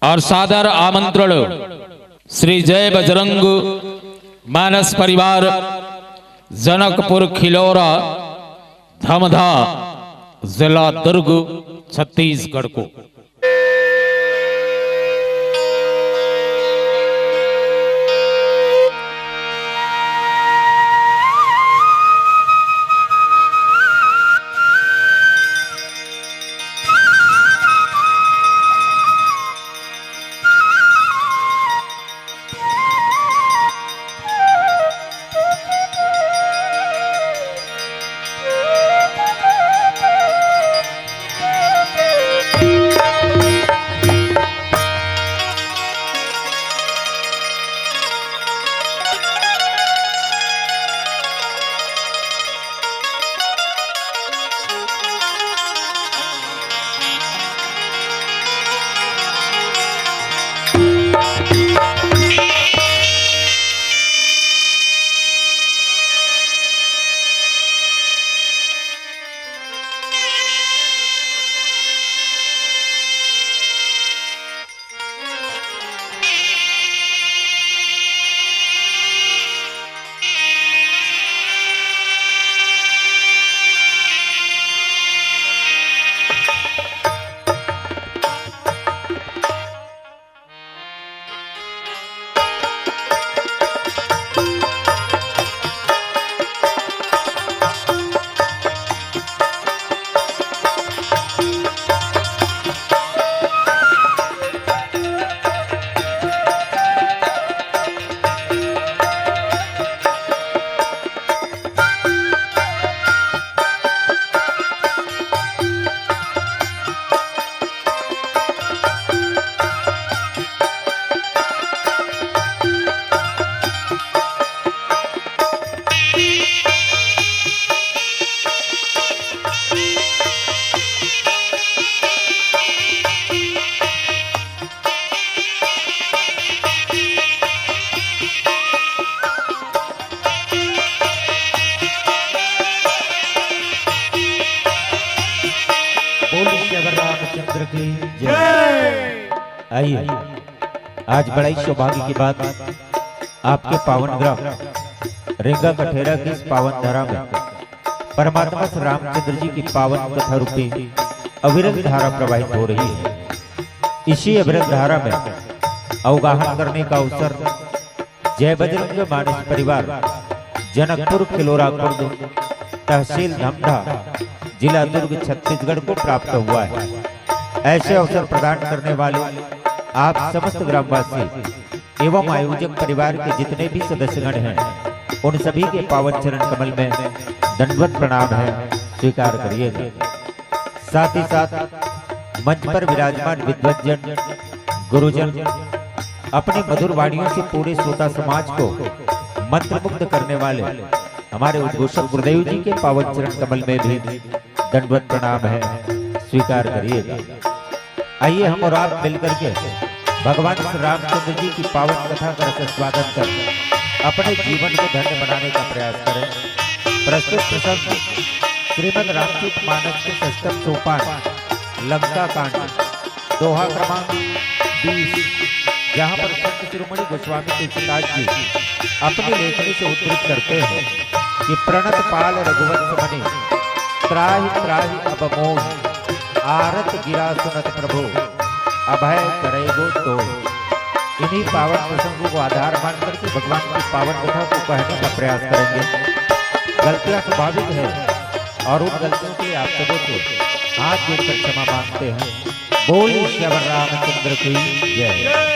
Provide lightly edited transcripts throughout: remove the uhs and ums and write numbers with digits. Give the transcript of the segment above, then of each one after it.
और सादर आमंत्रण श्री जय बजरंग मानस परिवार जनकपुर खिलौरा धमधा जिला दुर्ग छत्तीसगढ़ को। रामचंद्र की जय। आइए आज बड़ा सौभाग्य की बात आपके पावन ग्राम रेंगा कठेरा की इस पावन धारा में परमात्मा श्री रामचंद्र जी की पावन कथा रूपी अविरत धारा प्रवाहित हो रही है। इसी अविरत धारा में अवगाहन करने का अवसर जय बजरंग मानस परिवार जनकपुर खिलौरा खुर्द तहसील धमधा जिला दुर्ग छत्तीसगढ़ को प्राप्त हुआ है। ऐसे अवसर प्रदान करने वाले आप समस्त ग्रामवासी एवं आयोजक परिवार के जितने भी सदस्यगण हैं उन सभी के पावन चरण कमल में दंडवत प्रणाम है, स्वीकार करिएगा। साथ ही साथ मंच पर विराजमान विद्वज्जन गुरुजन अपनी मधुर वाणियों से पूरे श्रोता समाज को मंत्रमुग्ध करने वाले हमारे उद्घोषक गुरुदेव जी के पावन चरण कमल में भी दंडवत प्रणाम है, स्वीकार करिएगा। आइए हम और आप मिलकर के भगवान श्री रामचंद्र जी की पावन कथा का स्वागत कर अपने जीवन को धन्य बनाने का प्रयास करें। प्रस्तुत प्रसंग श्रीमद रामचरित मानस के षष्ठम सोपान लंका कांड दोहा क्रमांक 20, जहाँ पर संत शिरोमणि गोस्वामी तुलसीदास जी अपनी लेखनी से उद्धृत करते हैं कि प्रणत पाल रघुवंश मणि त्राहि त्राहि अब मोह आरत गिरा सुनत प्रभु अभय करेगो तो। इन्हीं पावन प्रसंगों को आधार मानकर के भगवान की पावन कथा को कहने का प्रयास करेंगे। गलतियां स्वाभाविक है और उन गलतियों के लिए आप सबों को हाथ जोड़कर क्षमा मांगते हैं। बोलिए श्री रामचंद्र की जय।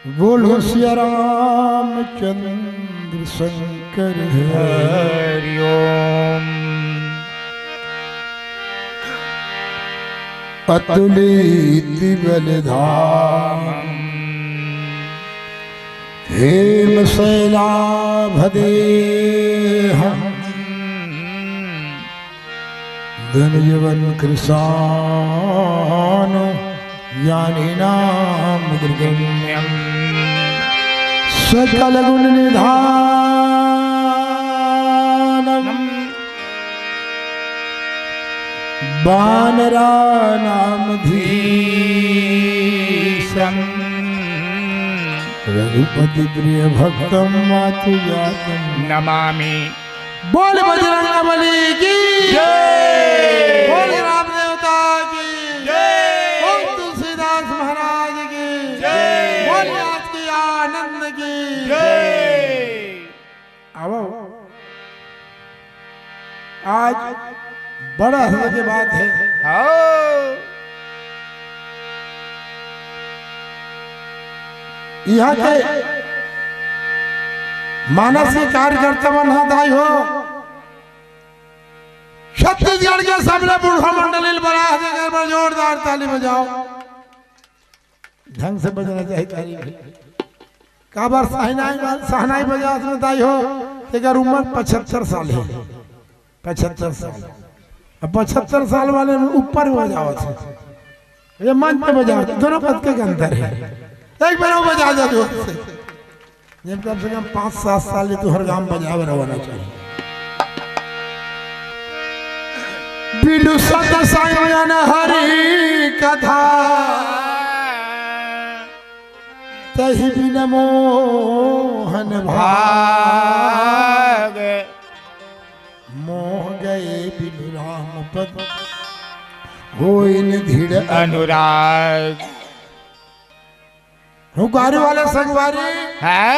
बोलो सिया रामचंद्र शंकर हरि ओम। अतुलित बलधाम हेम शैलाभदेहम् धनजीवन कृशान ज्ञानिनां गम्यम् सकल गुण निधानम् वानराणां धीशम् रघुपति प्रिय भक्तम मातुजातम नमामि। बोल बजरंगबली की जय, बोल राम देवता की जय, बोल तुलसीदास महाराज की जय, बोल आज की आनंद की जय। आओ आज बड़ा हर्ष की बात है। यहाँ के मानसिक कार्यकर्ता बनदाई हो छत्तीसगढ़ के सबले बूढ़ा मंडली बना देकर पर जोरदार ताली बजाओ। ढंग से बजना चाहिए ताली का बार सहनाई बजा दाई हो तेकर उम्र 75 साल है। 75 साल अब 75 साल वाले में ऊपर बजाओ ये मंच पे बजाओ दोनों पद के अंतर है। एक बार बजा दे जोर से जब कम से कम 5-7 साल तो हर गांव बजावे रहना चाहिए। बिलु सत सायन हरि कथा तहि बिन मोहन भाग मोह गए बिनु राम पद होइन धीर अनुराग। हुकारी वाले संगवारी है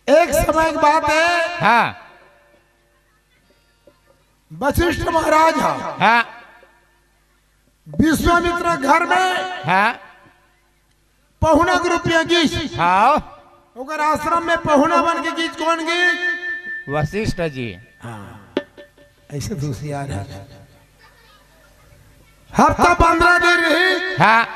एक समय की बात है। हाँ वशिष्ठ महाराज हाँ विश्वामित्र घर में हाँ पहुना के रुपया गीच हाँ ओकर आश्रम में पहुना बन के गीच कौन गीच वशिष्ठ जी। ऐसे दूसरी आ रहा हफ्ता 15 दिन रही। हाँ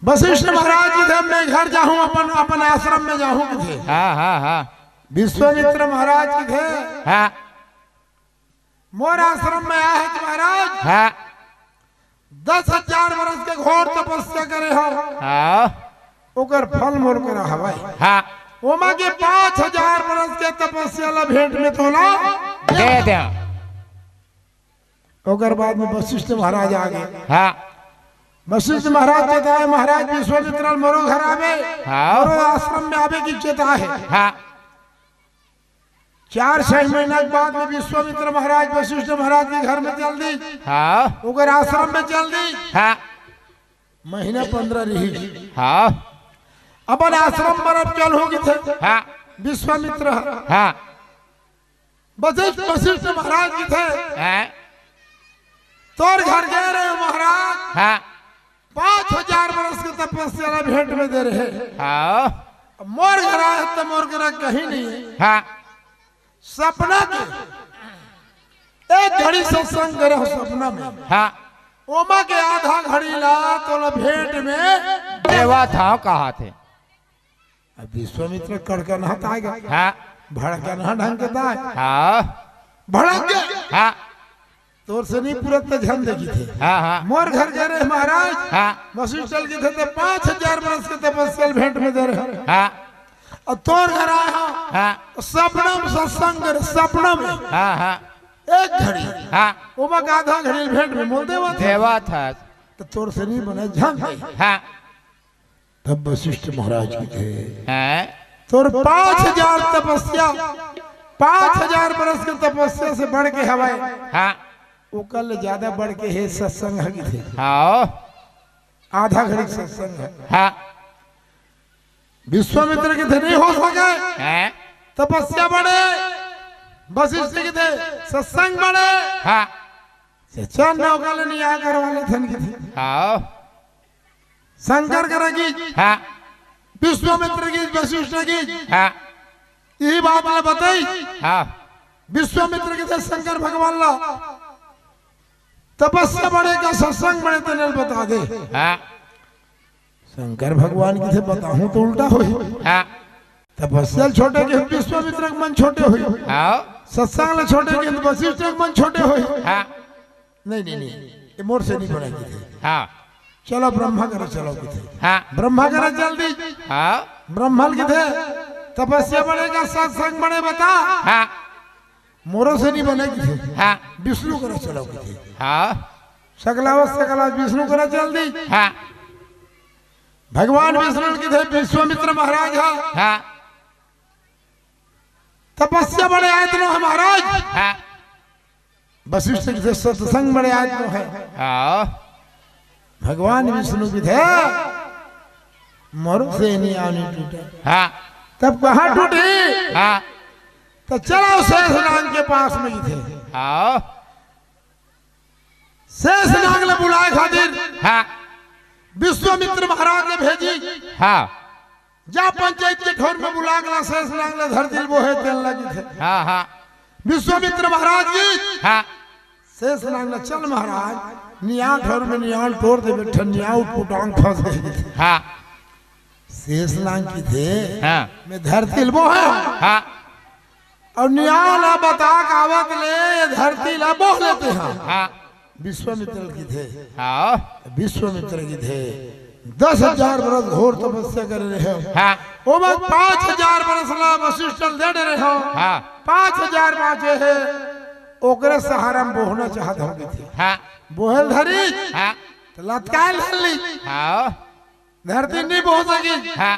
वशिष्ठ महाराज जी थे मैं घर जाऊं अपन आश्रम में जाऊं थे। हाँ हाँ हाँ विश्वामित्र महाराज जी थे हाँ मोर आश्रम में आए कि महाराज हाँ 10,000 वर्ष के घोर तपस्या करे हो हाँ ओकर फल मोर करा हवाई हाँ ओमा के 5,000 वर्ष के तपस्या ला भेंट में तोला दे दे। ओकर बाद में वशिष्ठ महाराज आ गए। हाँ वशिष्ठ महाराज कहता है महाराज विश्वामित्र मोरो घर आवे हाँ मोरो आश्रम में आवे की चेता है। हाँ 4-6 महीना के बाद में विश्वामित्र महाराज वशिष्ठ महाराज के घर में चल दी हाँ ओकर आश्रम में चल दी। हाँ महीना 15 रही हाँ अपन आश्रम पर अब चल हो गए थे हाँ विश्वामित्र हाँ वशिष्ठ महाराज जी थे हाँ तोर घर गए रहे महाराज हाँ 5,000 वर्ष के तपस्या ला भेंट में दे रहे हाँ मोर घर आए तो मोर घर कहीं नहीं है। हाँ सपना के एक घड़ी सत्संग करे हो सपना में हाँ ओमा के आधा घड़ी ला तो ला भेंट में देवा था कहा थे। अब विश्वामित्र कड़कनाहट आएगा हाँ भड़कना ढंग के दाए हाँ भड़क गए हाँ तोर से नहीं पूरा तो ध्यान देखी थे। हाँ हाँ मोर घर गए रहे महाराज हाँ वशिष्ठ के थे तो 5,000 वर्ष के तपस्या भेंट में दे रहे हाँ और तोर घर आया हाँ सपना में सत्संग सपना में हाँ हाँ एक घड़ी हाँ ओमा का आधा घड़ी भेंट में बोल देवा था। तो तोर से नहीं बने झांक हाँ तब वशिष्ठ महाराज की थे हाँ तोर 5,000 तपस्या 5,000 वर्ष के तपस्या से बढ़ के हवाए हाँ वो कल ज्यादा बढ़ के है सत्संग की थे। हाँ आधा घड़ी सत्संग है हाँ विश्वामित्र के थे नहीं हो सके हाँ तपस्या बढ़े वशिष्ठ के थे सत्संग बढ़े हाँ चंद नौकल नहीं आकर वाले धन की थी हाँ शंकर करेगी, हाँ विश्वामित्र की, वशिष्ठ की, हाँ यही बात ने बताई। हाँ विश्वामित्र के थे शंकर भगवान ला तपस्या बड़े का सत्संग बड़े तेने बता दे। हाँ शंकर भगवान की थे बताऊं तो उल्टा हुई। हाँ तपस्या छोटे के विश्वामित्र के मन छोटे हुई, हाँ सत्संग ले छोटे के वशिष्ठ के मन छोटे हुई। हाँ नहीं नहीं नहीं, ये मोर से नहीं बनेगी थे। हाँ चलो ब्रह्मा करे, चलो की थे हाँ ब्रह्मा करे जल्दी। हाँ ब्रह्मल की थे तपस्या बनेगा, सत्संग बने बता, हाँ मोरों से नहीं बनेगी थे। हाँ विष्णु करे, चलो की थे हाँ सकलावत सकला विष्णु करे जल्दी। हाँ भगवान विष्णु की थे विश्वामित्र महाराज हाँ तपस्या बड़े आयतनो है महाराज। हाँ वशिष्ठ की थे सत्संग बड़े आयतनो है। हाँ भगवान विष्णु की थे मोरों से नहीं आनी टूटे। हाँ तब कहाँ टूटी? हाँ तो चलो शेषनाग के पास में ही थे। हाँ शेषनाग ने बुलाए खातिर हाँ विश्वामित्र महाराज ने भेजी। हाँ जा पंचायत के ठोर में बुला गला शेषनाग ने धरती बोहे तेल लगी थे। हाँ हाँ विश्वामित्र महाराज की हाँ शेषनाग ने चल महाराज निया ठोर में नियाल तोड़ दे बैठा, निया उठांग फंस गई। हाँ शेषनाग की थे हाँ मैं धरती बोहे हाँ और नियाला बता कावत ले धरती ला बोह लेते हैं। हाँ विश्वामित्र की थे, हाँ विश्वामित्र की थे 10,000 बरस घोर तपस्या कर रहे हो। हाँ ओ मैं 5,000 बरस ला वशिष्ठ दे रहे हो। हाँ 5,000 बाजे है ओकरे सहारा में बोहना चाहत होगी थी। हाँ बोहल धरी हाँ तो लटकाए ली, हाँ धरती नहीं बोह सकी। हाँ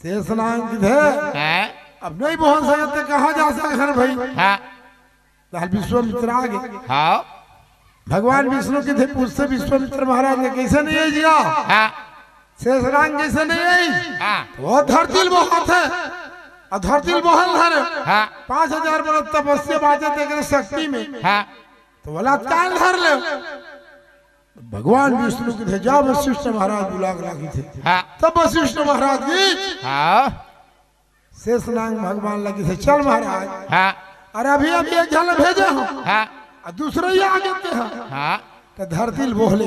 शेषनाग की थे हाँ अब नहीं बोह सकते, कहाँ जा सकते भाई। हाँ विश्वामित्र आ गए। हाँ भगवान विष्णु के थे पूछते विश्वामित्र महाराज ने कैसे नहीं आई जिया, हाँ शेषनाग कैसे नहीं आई? हाँ वो धरती बहुत है और धरती बहुत धर हाँ 5,000 बरस तपस्या बाजे देकर शक्ति में हाँ तो बोला काल धर ले। भगवान विष्णु के थे जा वशिष्ठ महाराज बुला लगी थे। हाँ तब वशिष्ठ महाराज की हाँ शेषनाग भगवान लगी थे चल महाराज, हाँ अरे अभी अभी एक जन भेजे हो हाँ और दूसरे ही आगे थे हाँ तो धरती बोले।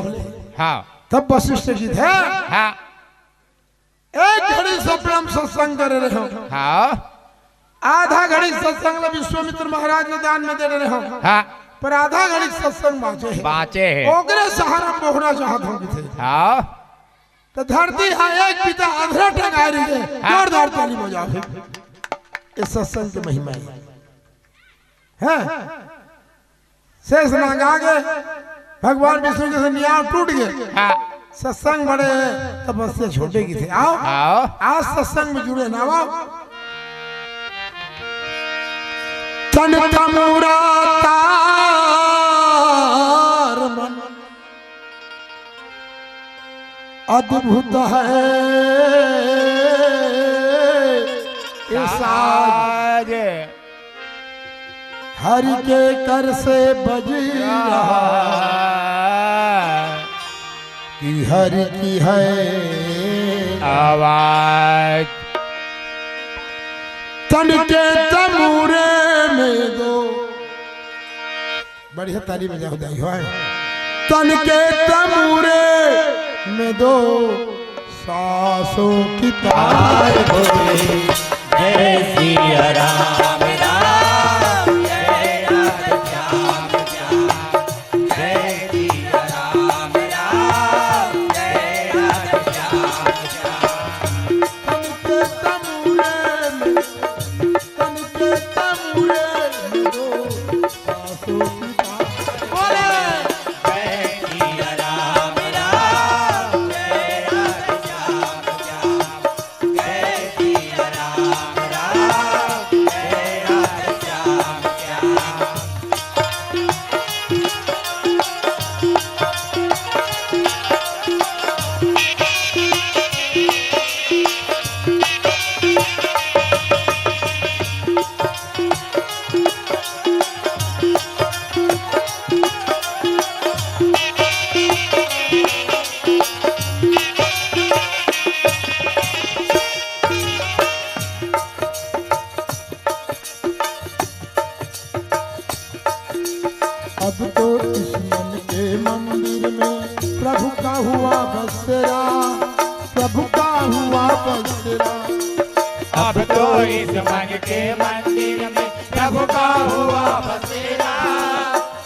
हाँ तब वशिष्ठ जी थे हाँ एक घड़ी सपना में सत्संग कर रहे हो, हाँ आधा घड़ी सत्संग ला विश्वामित्र महाराज ने दान में दे रहे हो, हाँ पर आधा घड़ी सत्संग बाँचे है बाँचे है। ओकरे सहारा में बोहना चाहत होगी थे। हाँ तो धरती हाँ एक पिता अधरा टंगा रही है, जोरदार ताली बजाओ। इस सत्संग की महिमा है। शेषनाग आ गए, भगवान विष्णु के नियाम टूट गए। हाँ सत्संग बड़े तपस्या छोटे की थे। आओ आओ आज सत्संग में जुड़े ना आओ। तन तमुरा तार मन अद्भुत है ऐसा आज हरि के कर से बज रहा कि हरि की है आवाज तन के तमूरे में दो बढ़िया ताली बजा बजाई हो। तन के तमूरे में दो सांसों की तार बोले जय सिया राम राम जय राधे श्याम श्याम जय सिया राम राम जय राधे श्याम श्याम। तन के तमूरे में दो सांसों की तार बोले जय सिया राम राम जय राधे श्याम श्याम जय सिया राम राम जय प्रभु का हुआ बसेरा, प्रभु का हुआ बसेरा। अब तो इस मन के मंदिर में प्रभु का हुआ बसेरा,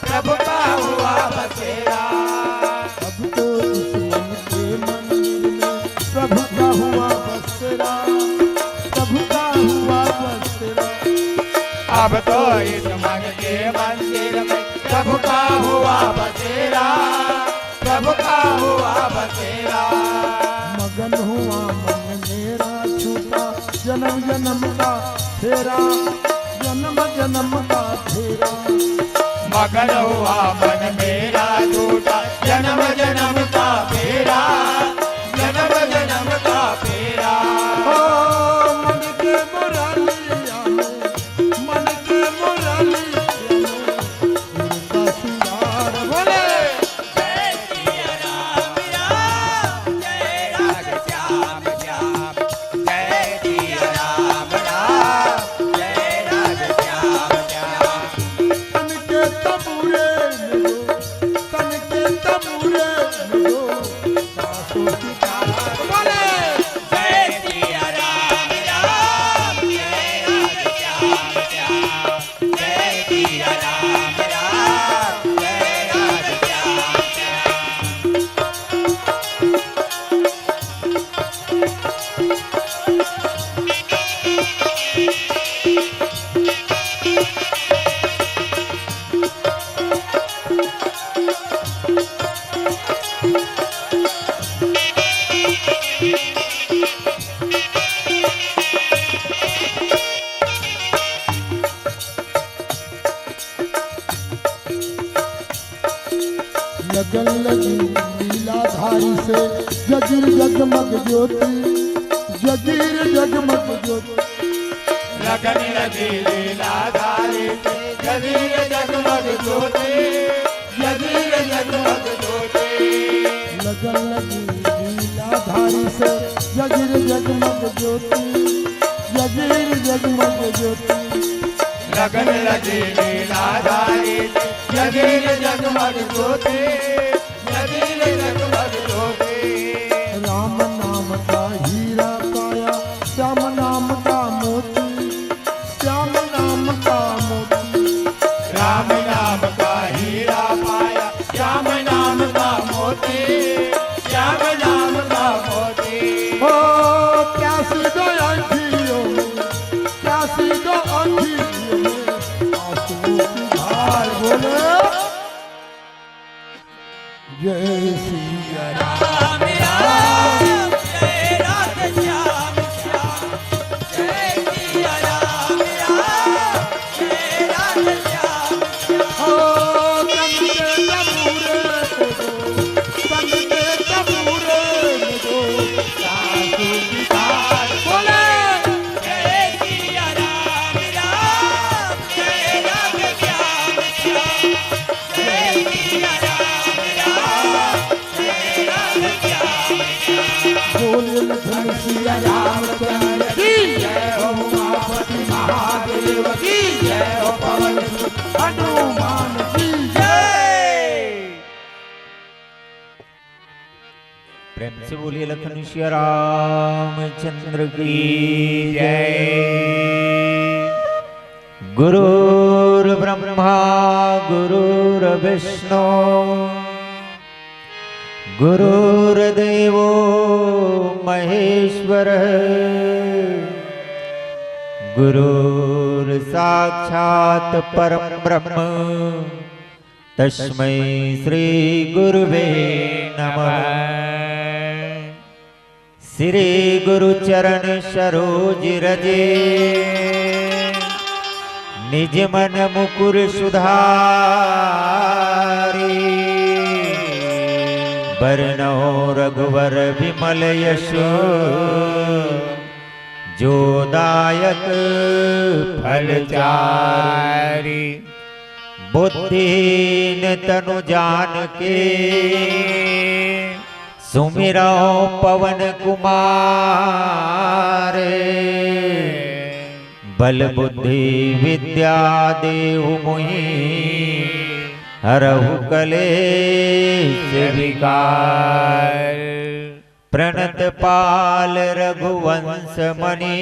प्रभु का हुआ बसेरा। अब तो इस मन के मंदिर में प्रभु का हुआ बसेरा, प्रभु का हुआ बसेरा। अब तो इस मन के मंदिर में प्रभु का हुआ बसेरा, प्रभु का हुआ बसेरा। मगन हुआ मन मेरा छूटा, जन्म जन्म का फेरा, जन्म जन्म का फेरा। मगन हुआ मन मेरा झूठा, जन्म जन्म का फेरा, जन्म जन्म का फेरा। ओ मन के मुरलिया में, मन के मुरलिया में, उनका सिंगार बोले। जय सिया राम राम, जय राधे श्याम श्याम। जय सिया राम राम, जय राधे श्याम श्याम। तन के तबूरे में दो, तन के तबूरे में दो, सासों की तार बोले। जय सिया राम राम, जय राधे श्याम श्याम। जय सिया राम राम, जय राधे श्याम श्याम। लगन लगी लीलाधारी से जगीर जगमग ज्योति, जगीर जगमग ज्योति। लगन लगी लीलाधारी से जगीर जगमग ज्योति, जगीर जगमग ज्योति। लगन लगी लीलाधारी से जगीर जगमग ज्योति, जगीर जगमग ज्योति। लगन लगी लीलाधारी से जगीर जगमग ज्योति, जगीर जगमग ज्योति। राम नाम का हीरा पाया, श्याम नाम का मोती, श्याम नाम का मोती। राम नाम का हीरा पाया, श्याम नाम का मोती, श्याम नाम का मोती। ओ प्यासी दो आँखियों में, प्यासी दो आँखियों में, आंसुओं की धार बोले। जय सिया राम। राम राम, जय राधे श्याम श्याम। जय सिया राम राम, जय राधे श्याम श्याम। ओ तन के तबूरे में दो, तन के तबूरे में दो, सासू की तार बोले। जय सिया राम राम, जय राधे श्याम श्याम। जय सिया राम राम, जय राधे श्याम श्याम। बोले लखन सिया रामचंद्र की जय हो उमापति महादेव की जय हो पवन सुत हनुमान की जय। प्रेम से बोलिए लखन सिया रामचंद्र की जय। गुरुर् ब्रह्मा गुरुर्विष्णु गुरुर्देवो महेश्वरः गुरुर्साक्षात् परं ब्रह्म तस्मै श्री गुरुवे नमः। श्री गुरु चरण सरोज रजे निज मन मुकुर सुधारी। बरनौ रघुवर विमल यशो जो दायक फलचारी। बुद्धिहीन तनु जान के सुमिरौ पवन कुमार। बल बुद्धि विद्या देहु मुहि हरहु कलेश विकार। प्रणत पाल रघुवंश मणि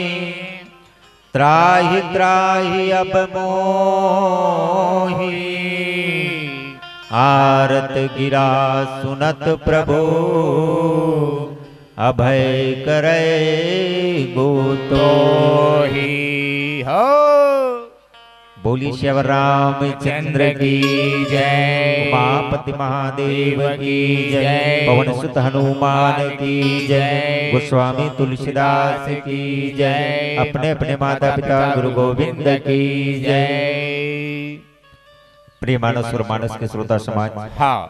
त्राहि त्राहि अब मोहि। आरत गिरा सुनत प्रभु अभय करे गोतोहि। हो बोली शिव रामचंद्र की जय। उमापति महादेव की जय। पवन सुत हनुमान की जय। गोस्वामी तुलसीदास की जय। अपने अपने माता पिता गुरु गोविंद की जय। प्रिय मानस और मानस के श्रोता समाज, हाँ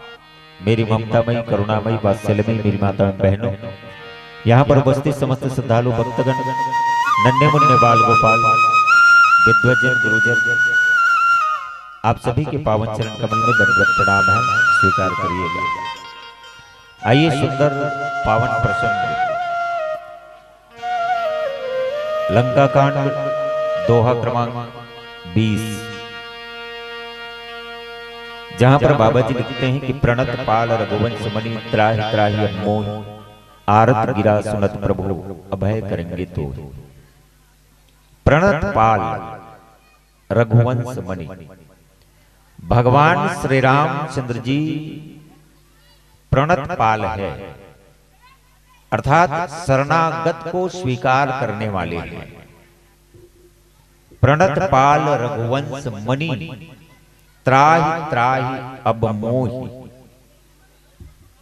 मेरी ममतामयी करुणामयी वात्सल्यमयी मेरी माता बहनों, यहाँ पर उपस्थित समस्त श्रद्धालु भक्तगण, नन्हे मुन्ने बाल गोपाल, विद्वजन गुरुजन, आप सभी के पावन चरण कमल में दंडवत प्रणाम है, स्वीकार करिएगा। आइए सुंदर पावन प्रसंग लंका कांड दोहा क्रमांक 20, जहां पर बाबा जी लिखते हैं कि प्रणत पाल रघुवंश मणि त्राहि त्राहि अनमोल। आरत गिरा सुनत प्रभु अभय करेंगे तो। प्रणत पाल रघुवंश मणि, भगवान श्री रामचंद्र जी प्रणत पाल है, अर्थात शरणागत को स्वीकार करने वाले हैं। प्रणत पाल रघुवंश मणि त्राहि त्राहि अब मोहि।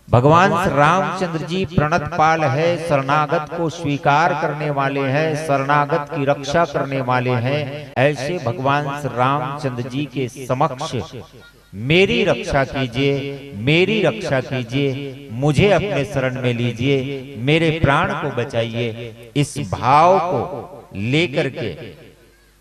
भगवान श्री रामचंद्र जी प्रणत पाल है, शरणागत को स्वीकार करने वाले हैं, शरणागत की रक्षा करने वाले हैं। ऐसे भगवान श्री रामचंद्र जी के समक्ष मेरी रक्षा कीजिए, मेरी रक्षा कीजिए, मुझे अपने शरण में लीजिए, मेरे प्राण को बचाइए। इस भाव को लेकर के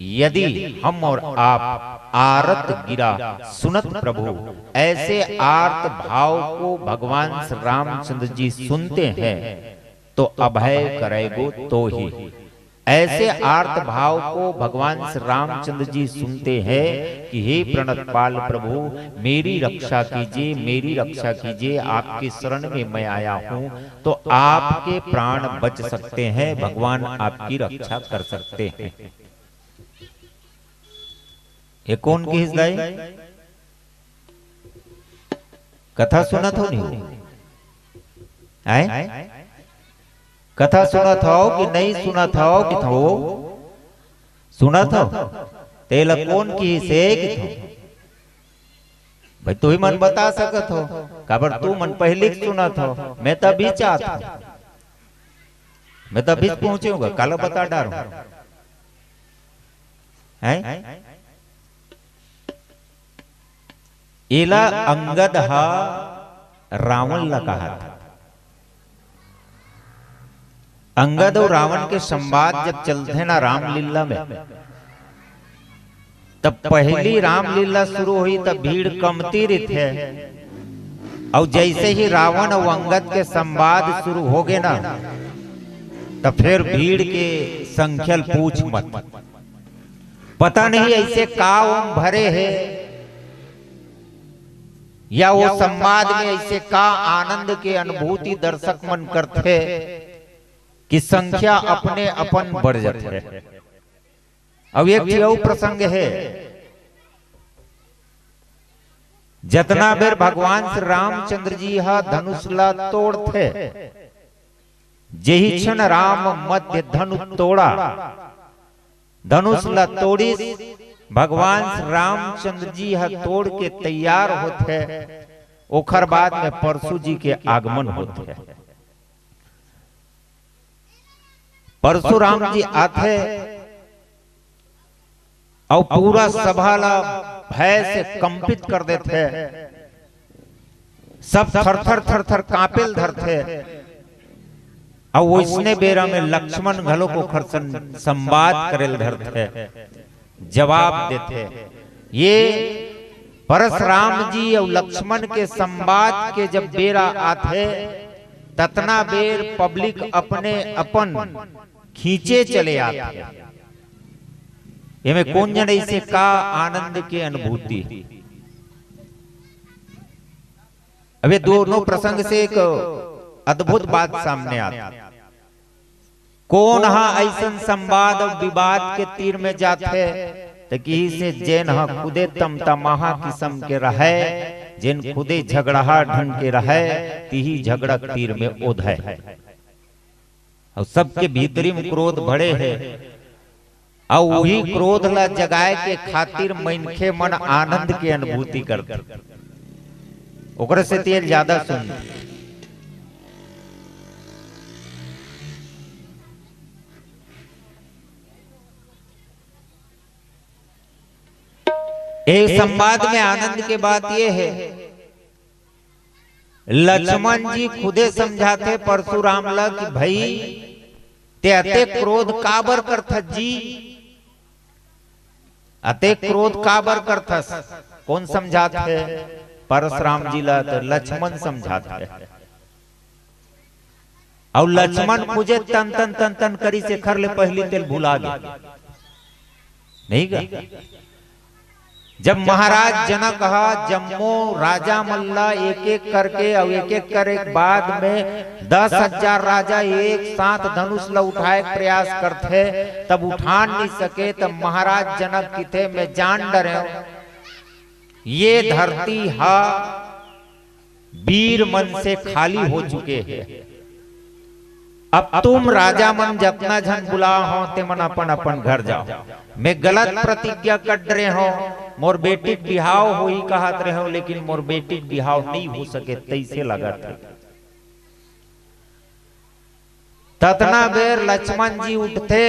यदि हम और आप आरत गिरा सुनत प्रभु, ऐसे आर्त भाव को भगवान श्री रामचंद्र जी सुनते हैं तो अभय करेगो तो ही। ऐसे आर्त भाव को भगवान श्री रामचंद्र जी सुनते हैं कि हे प्रणत पाल प्रभु मेरी रक्षा कीजिए, मेरी रक्षा कीजिए, आपके शरण में मैं आया हूं तो आपके प्राण बच सकते हैं, भगवान आपकी रक्षा कर सकते हैं। ये कौन की हिस्दाई कथा सुना थो नहीं आए? कथा सुना था कि नहीं सुना था कि थो सुना था तेल कौन की से कि थो भाई तू ही मन बता सकत हो, काबर तू मन पहले सुना था, मैं तो अभी चाहता, मैं तो अभी पहुंचूंगा, कल बता डारू है। एला अंगद हा रावण ला कहा था। अंगद और रावण के संवाद जब चलते ना रामलीला में, तब पहली रामलीला शुरू हुई तब भीड़ कमती रही थे, और जैसे ही रावण और अंगद के संवाद शुरू हो गए ना, तब फिर भीड़ के संख्या पूछ मत, पता नहीं ऐसे काम भरे है या वो संवाद में ऐसे का आनंद के अनुभूति दर्शक मन करते कि संख्या अपने अपन बढ़ जाते है। अब एक प्रसंग है, जतना बेर भगवान श्री रामचंद्र जी हा धनुषला तोड़ते, जेहि क्षण राम मध्य धनु तोड़ा, धनुषला तोड़ी भगवान श्री रामचंद्र जी हा तोड़ के तैयार होते, ओखर बाद में परशु जी के आगमन होते हैं। परशुराम जी आते और पूरा सभा ला भय से कंपित कर देते, सब थर थर थर थर कांपेल धरते, और वो इसने बेरा में लक्ष्मण घलो को खरसन संवाद करेल धरते, जवाब देते। ये परशुराम जी और लक्ष्मण के संवाद के जब बेरा आते, ततना बेर पब्लिक अपने अपन खींचे चले आते। ये में कौन जन ऐसे का आनंद के अनुभूति, अबे दोनों प्रसंग से एक अद्भुत बात सामने आती। कौन हा ऐसन संवाद और विवाद के तीर में जाते तो की से जैन हा खुदे तमतमाहा किस्म के रहे, जिन खुदे झगड़ा ढंग के रहे तिही झगड़ा तीर में ओध है। और सबके भीतरी में क्रोध भरे है, और वही क्रोध ला जगाए के खातिर मनखे मन आनंद की अनुभूति करते, ओकरे से तेल ज्यादा सुन। एक संवाद में आनंद के बात यह है, लक्ष्मण जी खुदे समझाते परशुराम ला कि भाई ते अते क्रोध काबर करथस जी, अते क्रोध काबर करथस। कौन समझाते? परशुराम जी ला तो लक्ष्मण समझाते। और लक्ष्मण मुझे तन तन तन तन करी से खर ले पहली तेल भुला गया नहीं गा। जब महाराज जनक कहा जम्मो राजा मल्ला एक एक करके और एक एक कर एक बाद में 10,000 राजा एक साथ धनुष ला उठाए प्रयास करते, तब उठा नहीं सके। तब महाराज जनक की थे मैं जान डरे, ये धरती हा वीर मन से खाली हो चुके हैं। अब तुम राजा मन जितना झन बुला हो ते मन अपन अपन घर जाओ। मैं गलत प्रतिज्ञा कर रहे हो, मोर बेटी बिहाव हो ही कहत रहे हो, लेकिन मोर बेटी बिहाव नहीं हो सके तैसे लगा थे। ततना बेर लक्ष्मण जी उठते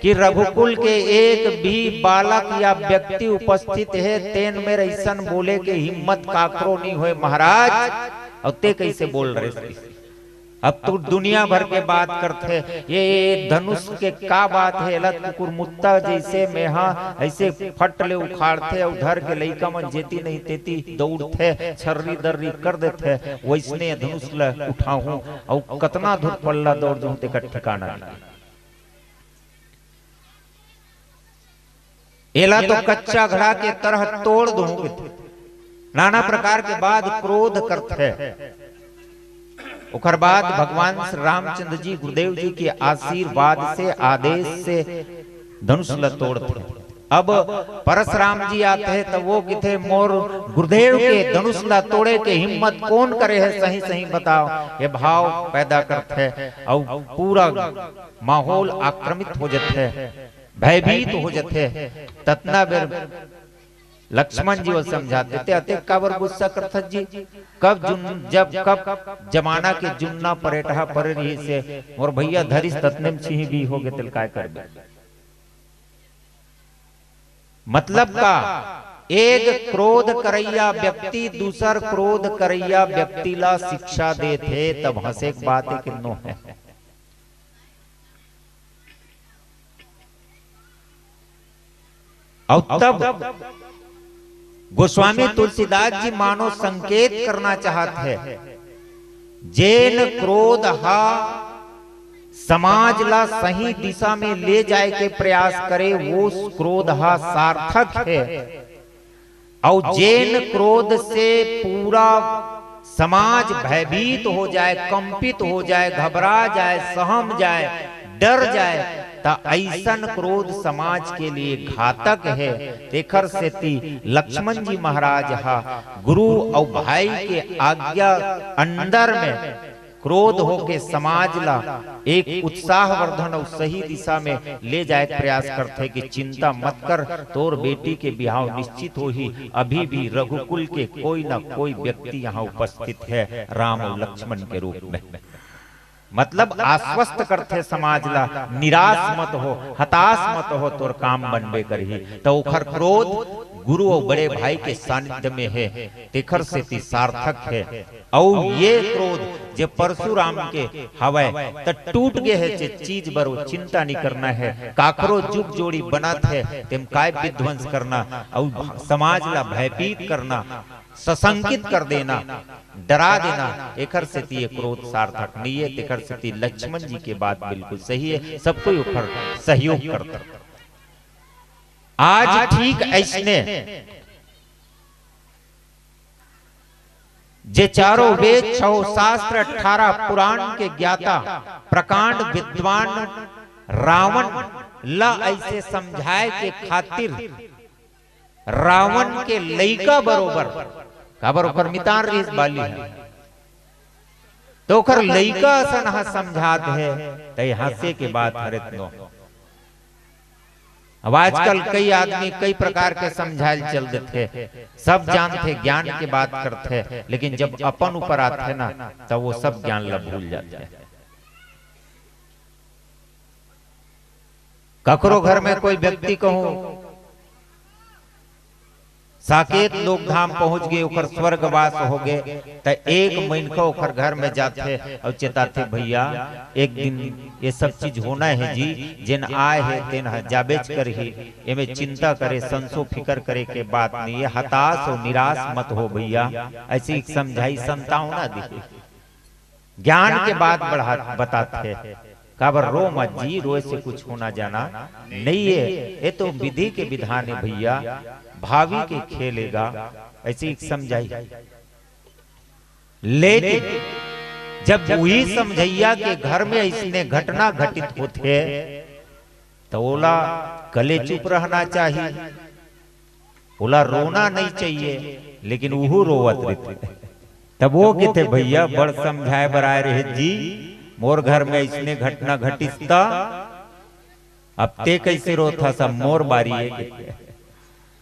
कि रघुकुल के एक भी बालक या व्यक्ति उपस्थित है, तेन में ऐसन बोले के हिम्मत काकरो नहीं हुए महाराज। और ते कैसे बोल रहे थे? अब तो दुनिया भर के बात करते, ये धनुष के का बात है, लत कुकुर मुत्ता जैसे में हाँ ऐसे फटले उखाड़ते, उधर के लइका मन जेती नहीं तेती दौड़ते छर्री दर्री कर देते, वैसने धनुष ला उठाऊं और कतना धुर पल्ला दौड़ दूं ते का ठिकाना नहीं। एला तो कच्चा घड़ा के तरह तोड़ दूं। नाना प्रकार के बाद क्रोध करते। उखर बाद भगवान श्री रामचंद्र जी गुरुदेव जी के आशीर्वाद से आदेश से धनुष ला तोड़ते। अब परशुराम जी आते हैं तो वो किथे मोर गुरुदेव के धनुष ला तोड़े के हिम्मत कौन करे है, सही सही बताओ। ये भाव पैदा करते और पूरा माहौल आक्रमित हो जाते, भयभीत हो जाते। ततना बेर लक्ष्मण जी वो समझाते थे, अते काबर गुस्सा करता जी, कब जमाना के जुन्ना परेटहा पर रही से मोर भैया धरिस ततने में छिही भी हो गए तिल काय कर दे। मतलब का एक क्रोध करैया व्यक्ति दूसर क्रोध करैया व्यक्ति ला शिक्षा देते, तब हंसे एक बात है किन्नो है। और तब गोस्वामी तुलसीदास जी मानो संकेत करना चाहते हैं, जैन क्रोध हा समाज ला सही दिशा में ले जाए के प्रयास करे, वो क्रोध हा सार्थक है। और जैन क्रोध से पूरा समाज भयभीत हो जाए, कंपित हो जाए, घबरा जाए, सहम जाए, डर जाए, ता ऐसन क्रोध समाज के लिए घातक है। तेखर से ती लक्ष्मण जी महाराज हा गुरु और भाई के आज्ञा अंदर में क्रोध होके समाज ला एक उत्साहवर्धन और सही दिशा में ले जाए प्रयास करते कि चिंता मत कर, तोर बेटी के बिहाव निश्चित हो ही। अभी भी रघुकुल के कोई ना कोई व्यक्ति यहाँ उपस्थित है राम और लक्ष्मण के रूप में। मतलब आश्वस्त करते समाज ला, निराश मत हो, हताश मत हो, तोर काम बनबे करही। तो उखर क्रोध गुरु और बड़े भाई के सानिध्य में है, तेखर से ती सार्थक है। और ये क्रोध जे परशुराम के हवै त टूट गए है, चीज बरो चिंता नहीं करना है। काकरो जुग जोड़ी बनत है, तेम काय विध्वंस करना और समाज ला भयभीत करना, सशंकित कर देना, डरा देना, एकर से ये क्रोध सार्थक नहीं है। तेकर से लक्ष्मण जी के बात बिल्कुल सही है, सबको ऊपर सहयोग करता। आज ठीक ऐसने जे चारों वेद 6 शास्त्र 18 पुराण के ज्ञाता प्रकांड विद्वान रावण ला ऐसे समझाए के खातिर रावण के लइका बरोबर काबर ओकर मितार रीस बाली है तो ओकर लइका सन हा समझात है तई हास्य के बात हरत नो। अब आजकल कई आदमी कई प्रकार के समझाइल चल देते, सब जानते ज्ञान की बात करते, लेकिन जब अपन ऊपर आते ना तो वो सब ज्ञान ला भूल जाते हैं। ककरो घर में कोई व्यक्ति कहूं साकेत लोक धाम पहुंच गए ओकर स्वर्गवास हो गए तो एक महीना ओकर घर में जाते और चेताते भैया एक दिन ये सब चीज होना है जी, जिन आए है तेन जाबेच कर ही एमे चिंता करे संसो फिकर करे के बात नहीं है, हताश और निराश मत हो भैया। ऐसी समझाई संतावना दी ज्ञान के बात बढ़ा बताते काबर रो मत जी, रोए से कुछ होना जाना नहीं है, ये तो विधि के विधान है भैया, भावी के खेलेगा ऐसी समझाई। लेकिन जब वही समझैया के घर में इसने घटना घटित होते तो ओला गले चुप रहना चाहिए, ओला रोना नहीं चाहिए, लेकिन वो रोवत रहते। तब वो कहते भैया बड़ समझाए बराए रहे जी, मोर घर में इसने घटना घटित था, अब ते कैसे रोता सब मोर बारी है।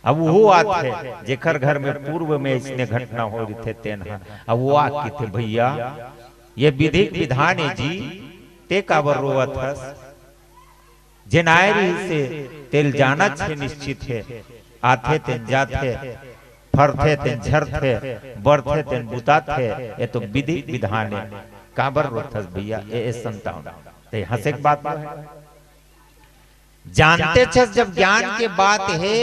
अब वो आते जेकर घर में पूर्व में इसने घटना हो रही थे तेन, अब वो आके थे भैया ये विधि विधान है जी, ते काबर रोवत हस, जे नायरी से तेल जाना छे निश्चित है, आथे तेन जाते फरथे तेन झरथे बढ़थे तेन बुताथे, ये तो विधि विधान है, काबर रोथस भैया ये संतान ते हंसे की बात है। जानते छस जब ज्ञान के बात है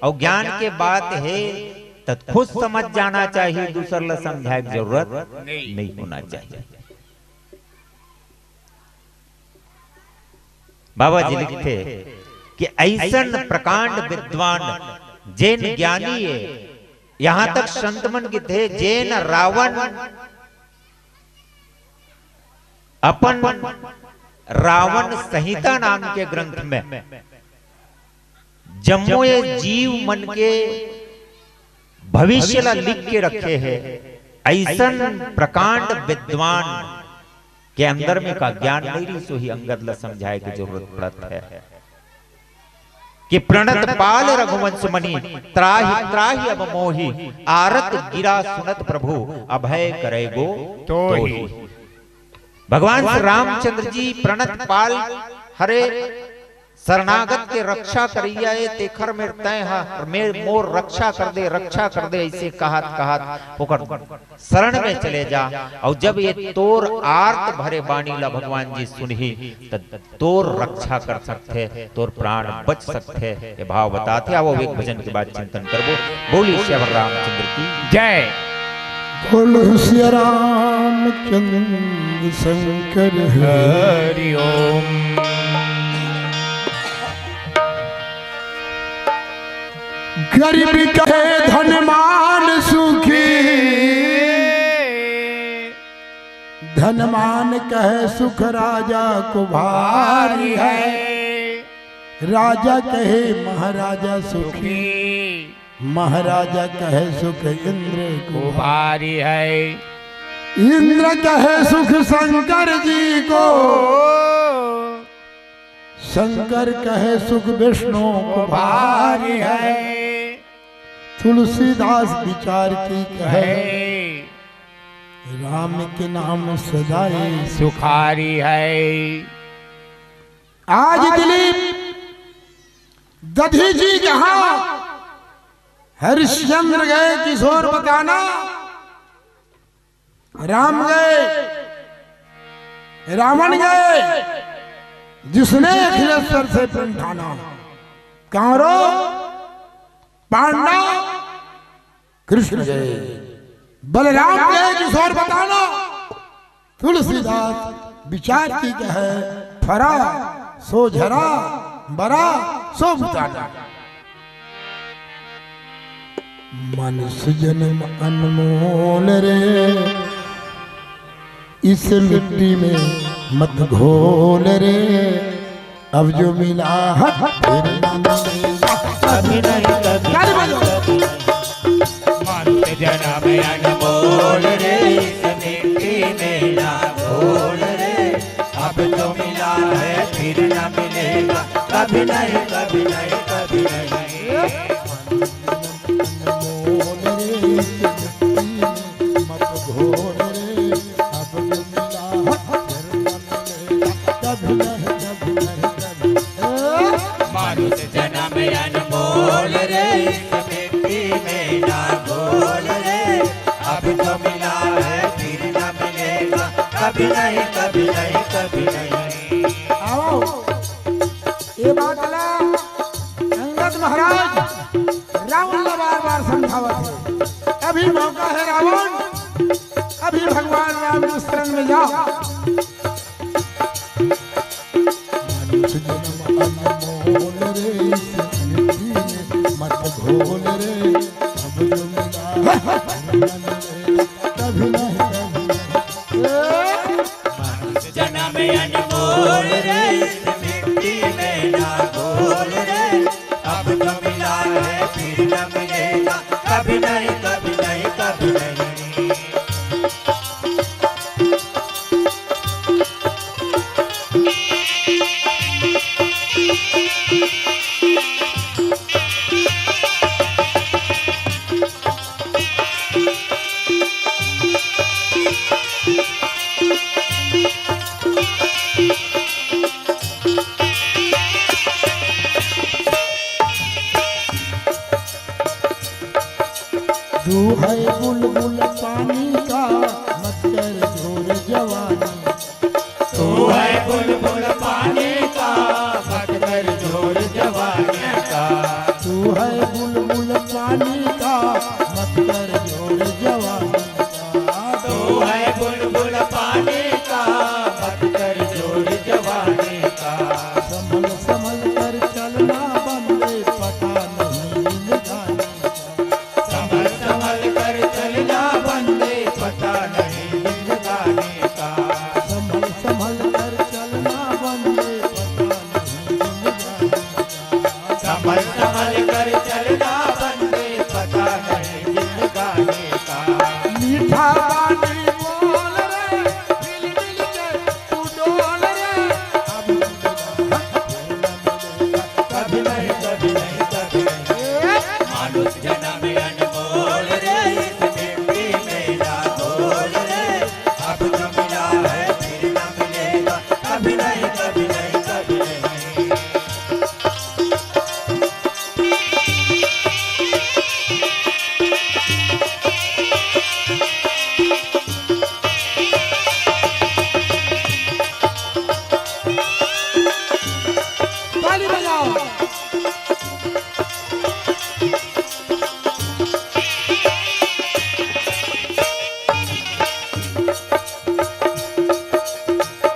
और ज्ञान के बात है तो खुद समझ जाना चाहिए, दूसर ला समझाए की जरूरत नहीं होना चाहिए। बाबा जी लिखते कि ऐसन प्रकांड विद्वान जैन ज्ञानी है, यहां तक संतमन के थे जैन रावण अपन रावण संहिता नाम के ग्रंथ में जम्मो ये जीव मन के भविष्य ला लिख के रखे हैं। ऐसन प्रकांड विद्वान के अंदर में का ज्ञान नहीं रही, सो ही अंगद ला समझाए की जरूरत पड़त है कि प्रणत पाल रघुवंश मणि त्राहि त्राहि अब मोहि, आरत गिरा सुनत प्रभु अभय करेगो तो ही। भगवान श्री रामचंद्र जी प्रणत पाल हरे शरणागत के रक्षा करिया तेखर में तय मेर मोर रक्षा कर दे ऐसे कहत ओकर शरण में चले जा। और जब ये तोर आर्त भरे बाणी ला भगवान जी सुनही तो तोर रक्षा कर सकते, तोर प्राण बच सकते, ये भाव बताते। आओ एक भजन के बाद चिंतन करबो। बोली श्री रामचंद्र की जय। बोलो श्री रामचंद्र शंकर हरि ओम। गरीब कहे धनमान सुखी, धनमान कहे सुख राजा को भारी है, राजा कहे महाराजा सुखी, महाराजा कहे सुख इंद्र को भारी है, इंद्र कहे सुख शंकर जी को, शंकर कहे सुख विष्णु को भारी है, तुलसीदास विचार की कहे, राम के नाम सदाई सुखारी है। आज दिलीप दधी जी कहा हरिश्चंद्र गए किशोर बताना, राम गए रावण गए जिसने अखिलेश्वर से पंठाना, कांरो पांडा कृष्ण गए, बलराम गए किशोर बताना, तुलसीदास विचार की कहे, फरा सो झरा बरा सो बुताना। मनुष्य जन्म अनमोल रे, इस मिट्टी में मत घोल रे, अब जो मिला है फिर न मिलेगा कभी नहीं कभी। मनुष्य जन्म अनमोल रे, इस मिट्टी में ना घोल रे, अब जो मिला है फिर न मिलेगा कभी नहीं कभी नहीं कभी नहीं। मनुष्य जन्म अनमोल रे, इस मिट्टी में ना घोल रे, अब जो मिला है फिर न मिलेगा कभी नहीं कभी नहीं कभी नहीं। आओ ये बात ला अंगद महाराज रावण ने बार बार समझावत है, अभी मौका है रावण, अभी भगवान राम की शरण में जाओ। मनुष्य जन्म अनमोल रे, इस मिट्टी में मत घोल रे, अब जो मिला कभी नहीं कभी नहीं। मनुष्य जन्म अनमोल रे, इस मिट्टी में ना घोल रे, अब जो मिला है फिर न मिलेगा कभी नहीं कभी नहीं कभी नहीं। तू है बुलबुल पानी का, मत कर झोर जवानी। तू है बुलबुल पानी का, मत कर झोर जवानी का। तू है बुलबुल पानी का, मत कर झोर जवानी का। तू है बुलबुल पानी का, मत कर झोर जवानी का। संभल संभल कर चलना बंदे, पता नहीं जिंदगानी का। संभल संभल कर चलना बंदे, पता नहीं जिंदगानी का। संभल संभल कर चलना बंदे, पता नहीं जिंदगानी का। संभल संभल कर चलना बंदे, पता नहीं जिंदगानी का। मीठा पानी बोल रे, मिल मिल के तू डोल रे, अब कभी नहीं कभी नहीं कभी नहीं। मनुष्य जन्म अनमोल रे, इस मिट्टी में ना घोल रे, अब जो मिला है फिर न मिलेगा कभी नहीं कभी नहीं कभी नहीं। ताली बजाओ।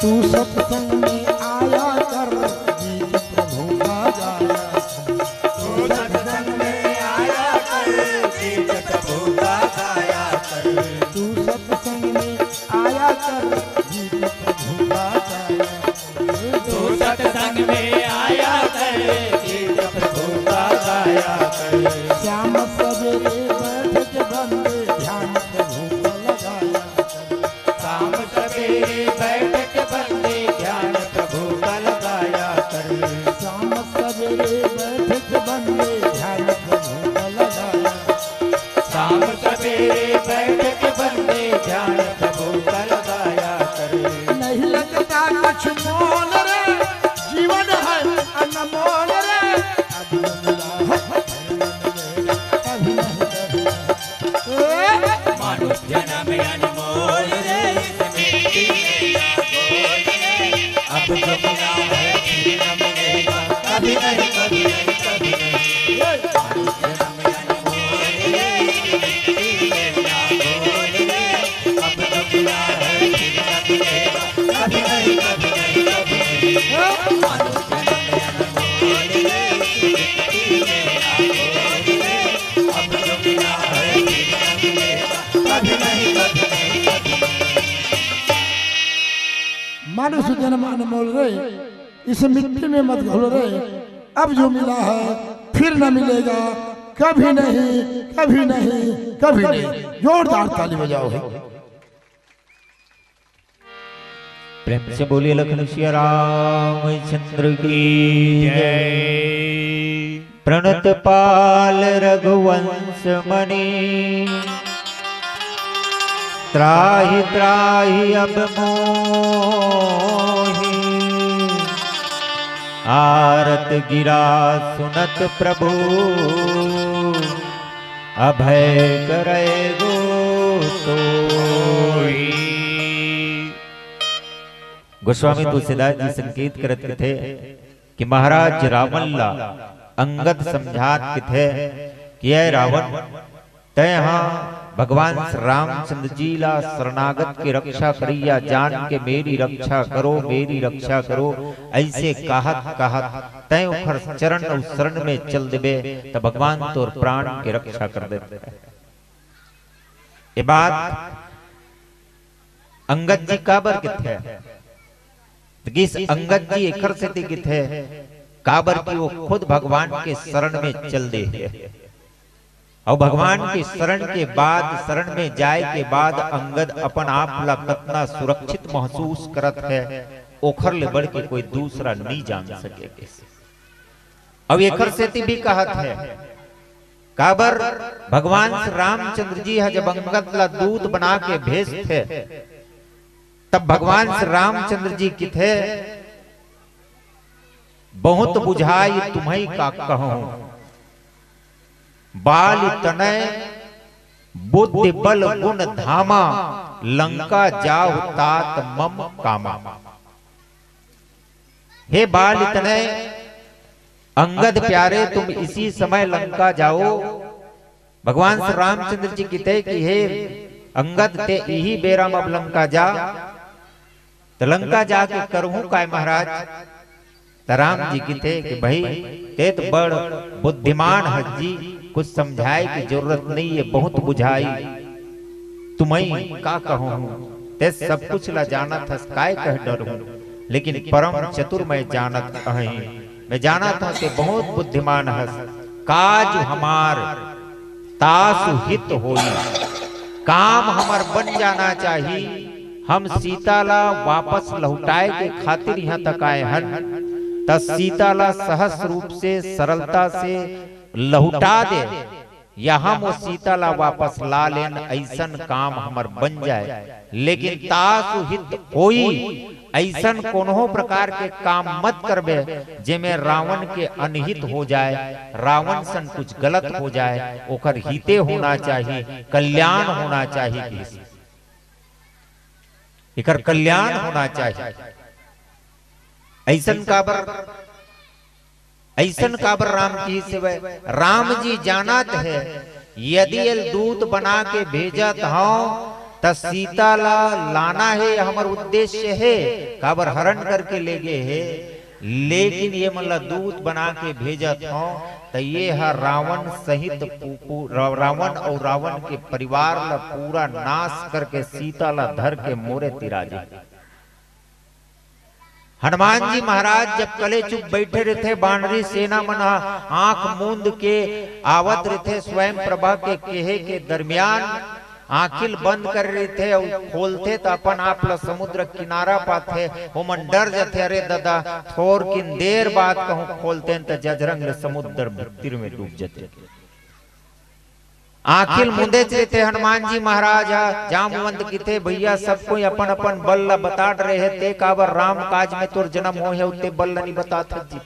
तू सत्संग में आया कर, गीत प्रभु का गाया कर। तू सत्संग में आया कर, गीत प्रभु का गाया कर। तू सत्संग में आया कर, गीत प्रभु का गाया कर। तू सत्संग में आया कर, गीत प्रभु का गाया कर। श्याम सवेरे बैठ के बंदे, ध्यान प्रभु का लगाया कर। शाम सवेरे बैठ के बंदे, ध्यान प्रभु का लगाया कर। श्याम सवेरे बैठ के बंदे, ध्यान प्रभु का लगाया कर। शाम सवेरे बैठ के बंदे, ध्यान प्रभु का लगाया कर। नहीं लगता कुछ मोल रे, जीवन है अनमोल रे, अब मिला है कभी नहीं कभी नहीं। मनुष्य जन्म अनमोल रे, इस मिट्टी में ना घोल रे, अब जो मिला है फिर न मिलेगा कभी नहीं कभी नहीं कभी नहीं। मनुष्य जन्म अनमोल रे, इस मिट्टी में ना घोल रे, अब जो मिला है फिर न मिलेगा कभी नहीं कभी नहीं कभी नहीं। मनुष्य जन्म अनमोल रे, इस मिट्टी में ना घोल रे, अब जो मिला मानुष जन्म अनमोल रे, इस मिट्टी में मत घोल रे, अब जो मिला है फिर न मिलेगा, कभी नहीं कभी नहीं कभी नहीं। जोरदार ताली बजाओ है। प्रेम से बोलिए लखन सिया रामचंद्र की जय। प्रणत पाल रघुवंश मणि, त्राहि त्राहि अब मोहि, आरत गिरा सुनत प्रभु, अभय करे गो सोई। गोस्वामी तुलसीदास जी संकेत करते थे कि महाराज रावण ला अंगद समझात थे कि यह रावण तय हाँ भगवान रामचंद्र जी ला शरणागत की रक्षा करिया, जान के मेरी रक्षा करो मेरी रक्षा करो, ऐसे कहत कहत तय उखर चरण और शरण में चल देबे तो भगवान तोर प्राण की रक्षा कर देते। ये बात अंगद जी काबर किथे, किस अंगद जी एखर से किथे काबर की वो खुद भगवान के शरण में चल दे है, और भगवान के शरण के बाद शरण में जाए के बाद अंगद अपन आप ला कितना सुरक्षित महसूस करत है, ओखर ले बढ़ के कोई दूसरा नहीं जान सके। अब एखर से भी कहत है काबर भगवान रामचंद्र जी है जब अंगद ला दूत बना के भेजते तब भगवान रामचंद्र जी की थे बहुत बुझाई तुम्हें का कहूं, बाल तनय बुद्धि बल गुण धामा, लंका जाओ तात मम कामा। हे बाल तनय अंगद प्यारे तुम इसी समय लंका जाओ। भगवान श्री रामचंद्र जी कहते कि हे अंगद ते यही बेरा अब लंका जा, तो लंका जाके करहूं काय महाराज। तो राम जी कहते कि भाई ते तो बड़ बुद्धिमान है जी, कुछ समझाए की जरूरत नहीं है, बहुत बुझाई तुम्हें का कहूं, ते सब कुछ ला जाना था काय कह डरूं, लेकिन परम चतुर मैं जानत अहि, मैं जाना था कि बहुत बुद्धिमान है, काज हमार तासु हित होई, काम हमार बन जाना चाहिए, हम सीता ला वापस लौटाए के खातिर यहाँ तक आए हन, तब सीता ला सहस रूप से सरलता से लौटा दे, या हम वो सीता ला वापस ला लेन ऐसन काम हमार बन जाए, लेकिन तासु हित होई ऐसन कोनो प्रकार के काम मत करबे जेमे रावण के अनहित हो जाए, रावण सन कुछ गलत हो जाए, ओकर हिते होना चाहिए, कल्याण होना चाहिए, एकर कल्याण होना चाहिए। ऐसन काबर राम की सेवा, राम जी जानत है यदि दूत बना के भेजत हूं त सीता ला लाना है हमार उद्देश्य है, काबर हरण करके ले गए है, लेकिन ये मतलब दूत बना के भेजत हूं तो ये है रावण सहित रावण और रावण के परिवार ला पूरा नाश करके सीता ला धर के मोरे तिराजे। हनुमान जी महाराज जब कले चुप बैठे रहते, बानरी सेना मना आंख मूंद के आवत रहते, स्वयं प्रभा के केहे के दरमियान आंखिल बंद कर रहे थे और खोलते तो अपन आप ला समुद्र किनारा पाते, होमन डर जाते, अरे दादा थोर किन देर बाद कहूं खोलते तो जजरंग समुद्र भीतर में डूब जाते। आखिल मुंदे थे हनुमान जी महाराज जामवंत की थे भैया सब कोई अपन अपन बल ला बता रहे थे, काबर राम काज में तोर जन्म हो है उते बल नहीं बताते जी,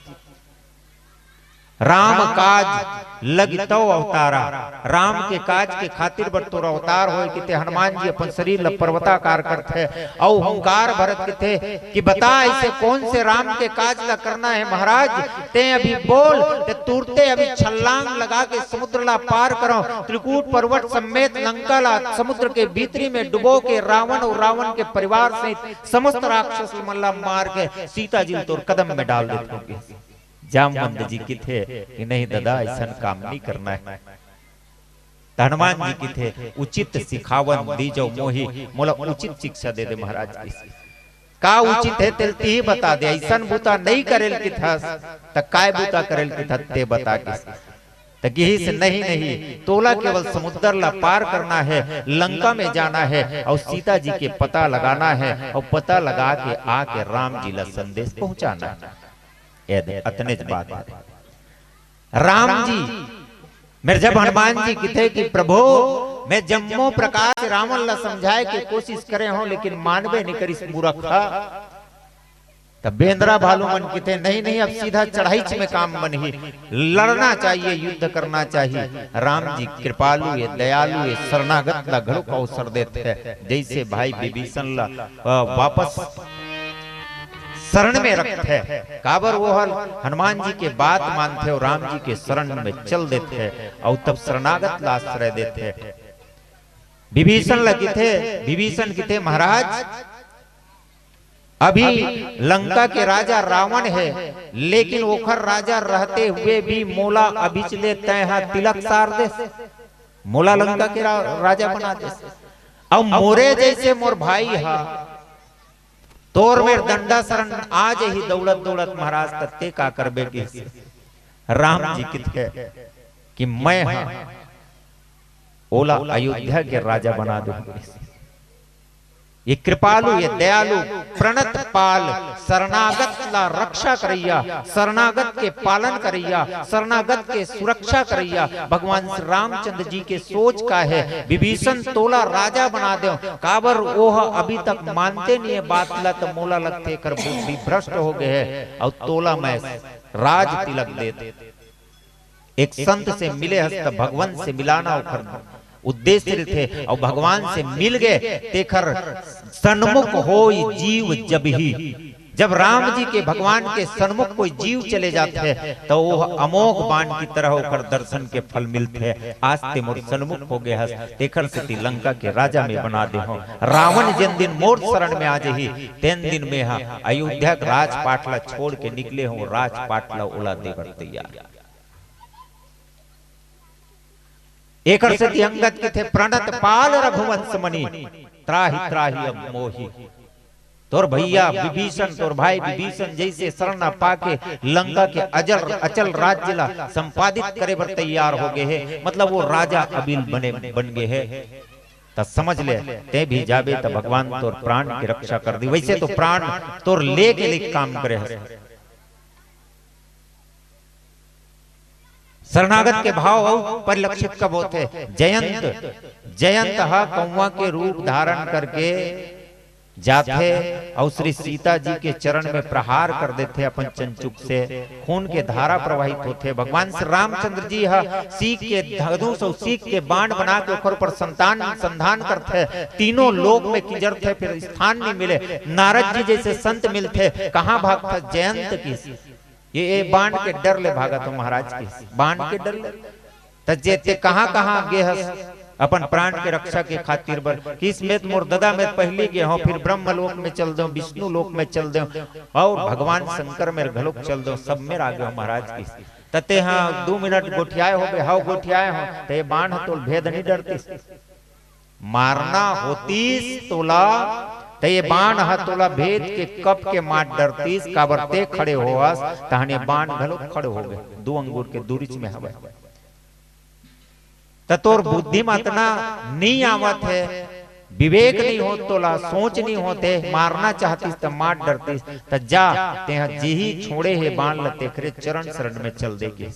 राम काज लगतो अवतारा, राम के काज के खातिर बर तोर अवतार होए कि ते हनुमान जी अपन शरीर ला पर्वताकार करते और हंकार भरत के थे कि बता ऐसे कौन से राम के काज ला करना है महाराज, ते अभी बोल, ते तुरते अभी छलांग लगा के समुद्र ला पार करो, त्रिकूट पर्वत समेत लंका ला समुद्र के भीतरी में डुबो के रावण और रावण के परिवार सहित समस्त राक्षस मल्ला मार के सीता जी तोर कदम में डाल देते। जामवंत जी की थे कि नहीं दादा ऐसा काम नहीं करना है। हनुमान जी की थे उचित सिखावन दीजो मोही, मोला उचित शिक्षा दे दे महाराज की। का उचित है तेल ती बता दे, ऐसा बूता नहीं करेल की थस त काय बूता करेल की ते बता के तगी से नहीं नहीं, तोला केवल समुद्र ला पार करना है, लंका में जाना है और सीता जी के पता लगाना है और पता लगा के आके राम जी ला संदेश पहुंचाना है। अतने बात है। राम जी मेरे जब हनुमान जी किथे कि प्रभु मैं जम्मो प्रकार से रावण ला समझाए के कोशिश करे हो लेकिन मानवे नहीं करी मूर्खा, तब बेंद्रा भालू मन किथे नहीं नहीं अब सीधा चढ़ाई में काम मन ही लड़ना चाहिए, युद्ध करना चाहिए। राम जी कृपालु ये दयालु ये शरणागत ला घड़ो का अवसर देते हैं, जैसे भाई विभीषण ला वापस शरण में रखते हैं। काबर वो हनुमान जी के बात मानते और राम जी के शरण में चल देते हैं और तब शरणागत ला आश्रय देते हैं। विभीषण ला किथे, विभीषण किथे महाराज अभी लंका के राजा रावण है, लेकिन ओखर राजा रहते हुए भी मोला अभिचले तय तिलक सार दे, मोला लंका के राजा बना दे। अब मोरे जैसे मोर भाई हा तोर में दंडा शरण आज ही दौड़त दौड़त महाराज तत्ते का करबे की राम जी किथे कि मैं हा ओला अयोध्या के राजा बना दो। ये कृपालु ये दयालु प्रणत पाल शरणागत ला रक्षा करैया, शरणागत के पालन करैया, शरणागत के सुरक्षा करैया भगवान श्री रामचंद्र जी के सोच का है। विभीषण तोला राजा बना दो, काबर ओह अभी तक मानते नहीं है बात ला तो मोला लगते कर बुद्धि भ्रष्ट हो गए है और तोला मैं राज तिलक दे। एक संत से मिले हस्त भगवान से मिलाना उद्देश्य थे और भगवान से मिल गए तेखर सन्मुख हो जीव जब ही, जब राम जी के भगवान के सन्मुख कोई जीव चले जाते हैं तो वो अमोघ बाण की तरह होकर दर्शन के फल मिलते हैं। आज ते मोर सन्मुख हो गए हस तेखर से लंका के राजा में बना दे हो। रावण जिन दिन मोर शरण में आज ही तीन दिन में अयोध्या राजपाटला छोड़ के निकले हो, राजपाटला ओला देवर तैयार। एक अंगत के थे प्रणत पाल रघुवंश मणि त्राहि त्राहि अब मोही। तोर भैया विभीषण तोर भाई विभीषण जैसे शरण पाके लंका के अचल राज्य ला संपादित करे बर तैयार हो गए हैं, मतलब वो राजा अबिल बन गए हैं। तो समझ ले ते भी जाबे तो भगवान तोर प्राण की रक्षा कर दी। वैसे तो प्राण तोर ले के लिए काम करे है। शरणागत के भाव परिलक्षित कब होते? जयंत कौवा के रूप धारण करके जाते और श्री सीता जी के चरण में प्रहार कर देते अपन चंचुक से, खून के धारा प्रवाहित होते। भगवान श्री रामचंद्र जी सीख के धनुष और सीख के बाण बना के ऊपर पर संधान करते, तीनों लोक में किजर थे, फिर स्थान नहीं मिले। नारद जी जैसे संत मिलते, कहाँ भागता? जयंत की ये बाण के डर ले भागा तो महाराज की बाण के डर ले तजेते कहाँ कहाँ गे हस अपन प्राण के रक्षा के खातिर बर किस में मोर ददा में पहले गे हो, फिर ब्रह्म लोक में चल दो, विष्णु लोक में चल दो और भगवान शंकर में घलोक चल दो, सब में आ गए महाराज की तते। हाँ 2 मिनट गोठियाए हो गए, हाउ गोठियाए हो तो ये बाण तो भेद नहीं डरती, मारना होतीस तोला तो ये बाण हतोला भेद के कप के मार डरतीस, काबरते खड़े होस तहने बाण घलो खड़े हो गए 2 अंगूर के दूरी में हवे। तोर बुद्धि में इतना नहीं आवत है, विवेक नहीं हो तोला, सोच नहीं होते, मारना चाहतीस तो मार डरतीस तो जा ते जी ही छोड़े है बाण लते खरे चरण शरण में चल देगी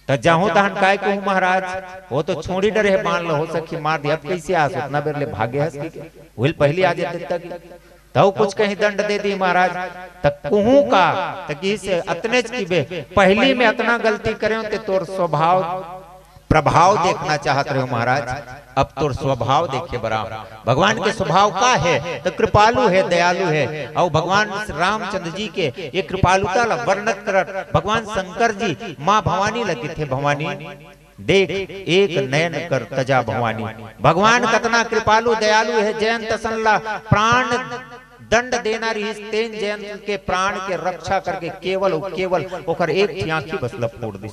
तो जाहू तहन काय को महाराज वो तो छोड़ी डरे है बाण हो सकी मार दिया कैसे आस उतना बेर ले भागे हस के वही पहली आ जाते तक तो कुछ कहीं दंड दे दी महाराज तक कहूं का तकी से अतने की बे पहली में इतना गलती करे ते तोर स्वभाव प्रभाव देखना चाहते रहे हो महाराज, अब तो स्वभाव देखे बरा भगवान के स्वभाव का है तो कृपालु है, दयालु है। और भगवान रामचंद्र जी के ये कृपालुता ला वर्णन कर भगवान शंकर जी माँ भवानी लगी थे, भवानी देख एक नयन कर तजा भवानी। भगवान कितना कृपालु दयालु है। जयंत सनला प्राण दंड देना रही तेन जयंत के प्राण के रक्षा करके केवल ओकर एक आंखी बस लपोड़ दी।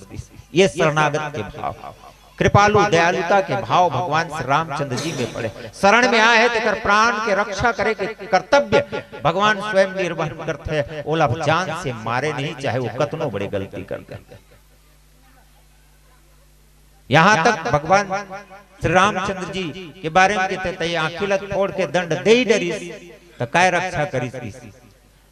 ये शरणागत के भाव कृपालु दयालुता के भाव भगवान श्री रामचंद्र जी में पड़े। शरण में आए तेकर प्राण के रक्षा करे के कर्तव्य भगवान स्वयं निर्वहन करते हैं। ओला जान से मारे नहीं, चाहे वो कतनो बड़े गलती कर दे। यहां तक भगवान श्री रामचंद्र जी के बारे में कहते हैं आखिलत फोड़ के दंड दे डरीस तो काय रक्षा करीस।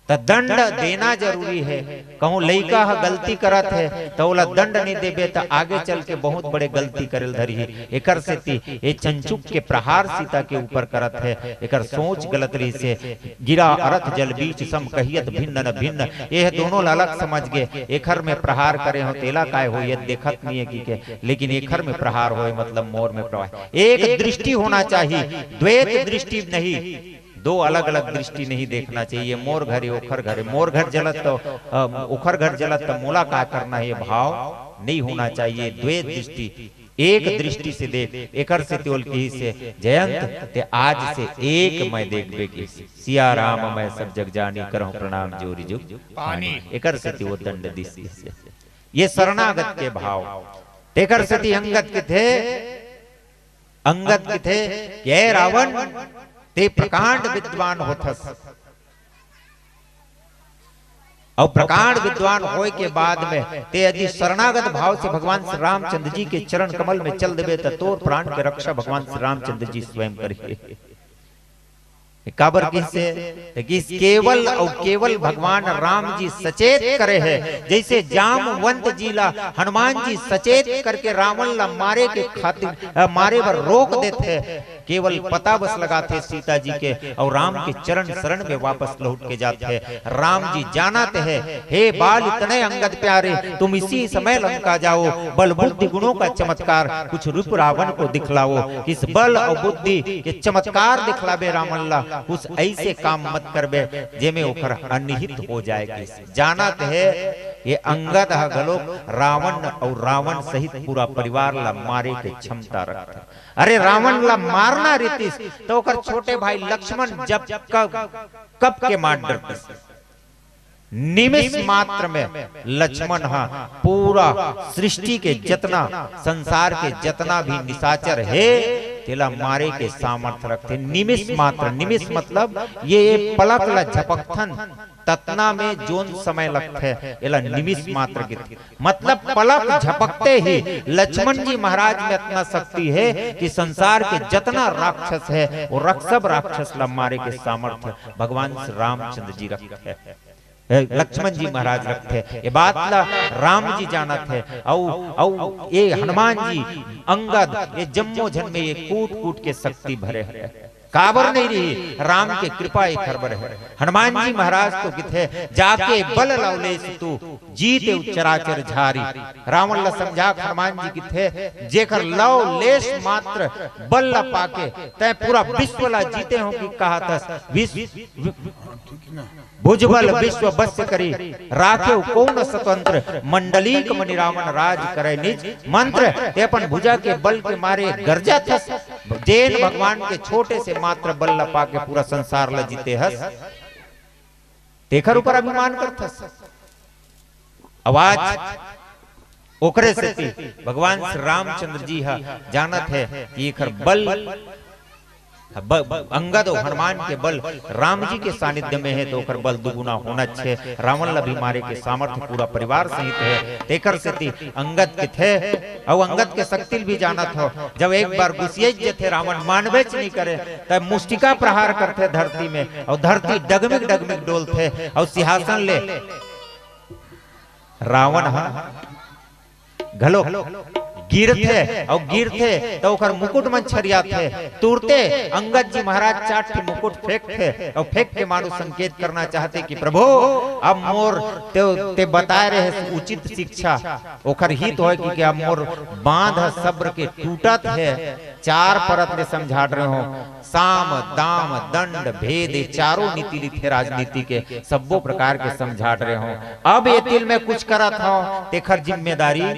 तो दंड देना जरूरी है। कहूं लइका गलती करत है तो ओला दंड नहीं देबे तो आगे चल के बहुत बड़े गलती करेल धरी है। एकर से ये चंचुक के प्रहार सीता के ऊपर करत है। एकर सोच गलत रही से गिरा अरथ जल बीच सम कहियत भिन्न न भिन्न। ये दोनों अलग समझ गए। एखर में प्रहार करे हो तेला काय हो ये देखत नहीं है कि के, लेकिन एखर में प्रहार हो मतलब मोर में प्रहार। एक दृष्टि होना चाहिए, द्वैत दृष्टि नहीं। दो अलग अलग दृष्टि नहीं देखना चाहिए। मोर घर ओखर घर, मोर घर जलत तो ओखर घर जलत तो मोला का करना है, भाव नहीं होना चाहिए। द्वैत दृष्टि एक दृष्टि से देख। एकर से त्योल की से जयंत ते आज से एक मैं देखबे की सिया राम मैं सब जग जानी करहूं प्रणाम जोरी जुग पानी। एकर से वो दंड दिस ये शरणागत के भाव। तेकर से अंगद के थे, अंगद के थे ये रावण ते प्रकांड विद्वान होथस। और प्रकांड विद्वान होए के बाद में ते यदि शरणागत भाव से भगवान श्री रामचंद्र जी के चरण कमल में चल देवे तो तोर प्राण के रक्षा भगवान श्री रामचंद्र जी स्वयं करिए। काबर किससे कि केवल और केवल भगवान राम जी सचेत करे है। जैसे जामवंत जीला हनुमान जी सचेत करके रावण ला मारे के खातिर मारे पर रोक देते। केवल पता बस लगाते सीता जी के और राम के चरण शरण में वापस लौट के जाते हैं। राम जी जानते हैं हे बाल इतने अंगद प्यारे तुम इसी समय लंका जाओ। बल बुद्धि गुणों का चमत्कार कुछ रूप रावण को दिखलाओ। इस बल और बुद्धि के चमत्कार दिखलाबे रावण ला कुछ ऐसे काम मत करबे जेमे ओकर अनिहित हो जाएगी। जानत है ये अंगद गलो रावण और रावण सहित पूरा परिवार ला मारे के क्षमता रखता। अरे रावण ला मारना रीतिस तो ओकर छोटे भाई लक्ष्मण जब कब के मार डरते। निमिष मात्र में लक्ष्मण पूरा सृष्टि के जितना संसार के जितना भी निशाचर है तेला मारे के सामर्थ्य रखते। निमिष मात्र, निमिष मतलब ये पलक ला झपकथन ततना में जोन समय लगते है एला निमिष मात्र के मतलब पलक झपकते ही लक्ष्मण जी महाराज में इतना शक्ति है कि संसार के जितना राक्षस है वो सब राक्षस ला मारे के सामर्थ्य भगवान श्री रामचंद्र जी रखते हैं। लक्ष्मण जी महाराज रखते ये बात ला राम जी जानत है। औ ये हनुमान जी अंगद ये जम्मो जन में ये कूट कूट के शक्ति भरे है। काबर नहीं रही राम के कृपा एक खबर है। हनुमान जी महाराज तो किथे जाके बल लौले तू जीते चराचर झारी। रावण ला समझा हनुमान जी किथे जेकर लव लेश मात्र बल ला पाके तय पूरा विश्व ला जीते हो कि कहा था भुजबल विश्व बस करी राखे कौन स्वतंत्र मंडलीक मणि रावण राज करे निज मंत्र। ते अपन भुजा के बल के मारे गर्जा थस जैन भगवान के छोटे से मात्र बल ला पाके पूरा संसार ला जीते हस। तेखर ऊपर अभिमान करथस। आवाज ओकरे से भगवान श्री रामचंद्र जी जानत है कि एखर बल अंगद और हनुमान के बल राम जी के सानिध्य में है तो ओकर बल दुगुना होना छे। रावण ला भी मारे के सामर्थ्य पूरा परिवार सहित है। तेकर से अंगद के थे और अंगद के शक्ति भी जानत हो। जब एक बार गुस्सिए थे रावण मानवेच नहीं करे तब मुष्टिका प्रहार करते धरती में और धरती डगमिग डगमिग डोलते और सिंहासन ले रावण घलो गिरते और गिरते तो ओकर मुकुट मन छरिया थे तुरते अंगद जी महाराज चाट के मुकुट फेंकते और फेंक के मानो संकेत करना चाहते कि प्रभु अब मोर ते बताए रहे उचित शिक्षा ओकर हित होय कि अब मोर बांध सब्र के टूटत है। चार परत में समझा रहे हो साम दाम दंड भेद चारों नीति लिखे राजनीति के सबो प्रकार के समझा रहे हो। अब ये दिल में कुछ करत हो तेखर जिम्मेदारी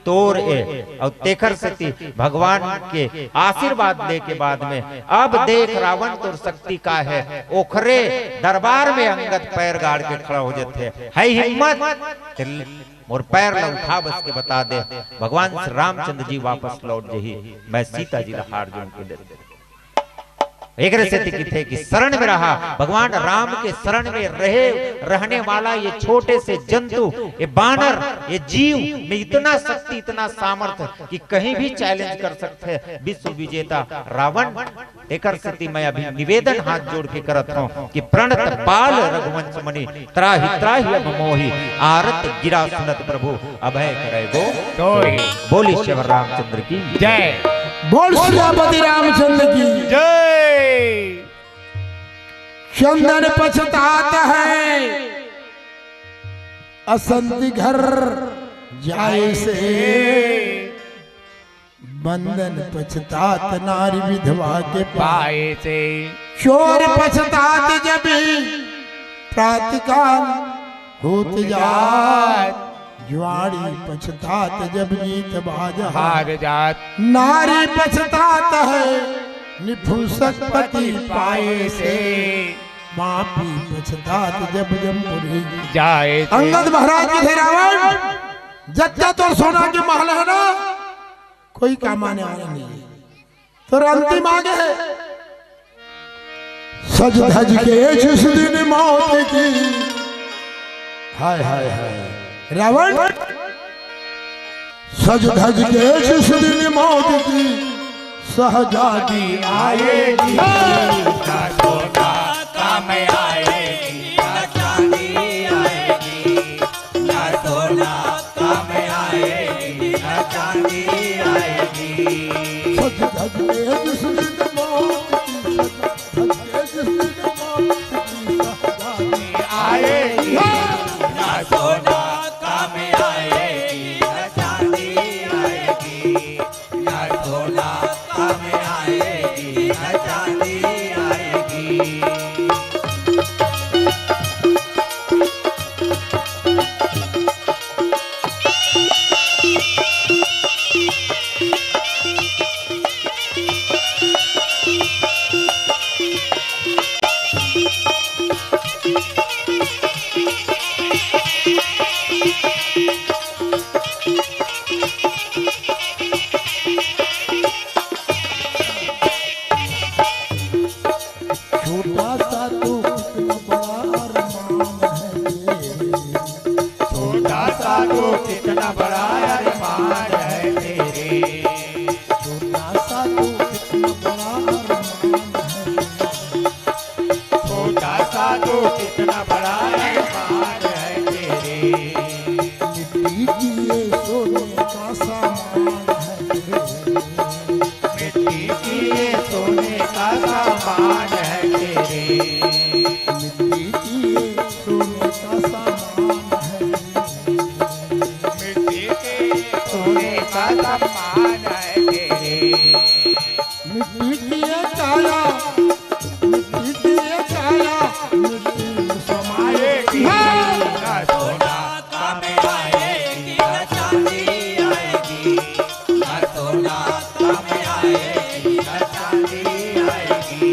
तोर ए और तेखर से भगवान के आशीर्वाद दे के बाद में अब देख रावण तोर शक्ति का है। ओखरे दरबार में अंगद पैर गाड़ के खड़ा हो जाते है हिम्मत मोर पैर ल उठा बस के बता दे भगवान श्री रामचंद्र जी वापस लौट जही मैं सीता जी ला हार जोड़ के दे एक स्थिति की थे कि शरण में रहा भगवान राम के शरण में रहने वाला ये छोटे से जंतु ये बानर ये जीव में इतना शक्ति इतना सामर्थ्य कि कहीं भी चैलेंज कर सकते हैं विश्व विजेता रावण। एक स्थिति मैं अभी निवेदन हाथ जोड़ के करत हूं कि प्रणत बाल रघुवंश मणि त्राहि त्राहि अब मोहि आरत गिरा सुनत प्रभु अभय करे गो बोली श्री रामचंद्र की जय। बोल श्रीपति रामचंद्र की जय। चंदन पछतात है असंति घर जाए से बंधन पछतात नारी विधवा के पाए से चोर पछतात जब प्रातकाल होत जात ज्वाड़ी पछतात जब जीत बाज हार जात नारी पछतात है निफुसक पति पाए से मापी पछतात जब जमपुरी जाए से। अंगद महाराज के थे रावण जच्चा तो सोना के महल है ना कोई काम आने वाला नहीं है तो अंतिम आगे है सज धज के जिस दिन मौत की हाय हाय हाय रावण सज धज के जिस दिन मौत की सहजादी आएगी ना सोना काम आएगी ना चांदी आएगी ना सोना काम आएगी ना चांदी आएगी सज धज के जिस दिन मौत की सज धज के जिस दिन मौत की सहजादी आएगी ना सोना काम आएगी ना चांदी आएगी ना सोना काम आएगी ना चांदी आएगी। छोटा सा तो कितना बड़ा अरमान है छोटा सा तो कितना बड़ा अरमान है तेरे छोटा सा तो कितना बड़ा अरमान है छोटा सा तो कितना बड़ा अरमान है तेरे मिट्टी की ये सोने का सामान है मिट्टी की ये सोने का सामान है तेरे मिट्टी की ये सोने का सामान है मिट्टी के सोने का सामान है तेरे मिट्टी की ये काया मिट्टी की ये काया मिट्टी में समाएगी ना सोना काम आएगी ना चांदी आएगी ना सोना काम आएगी ना चांदी आएगी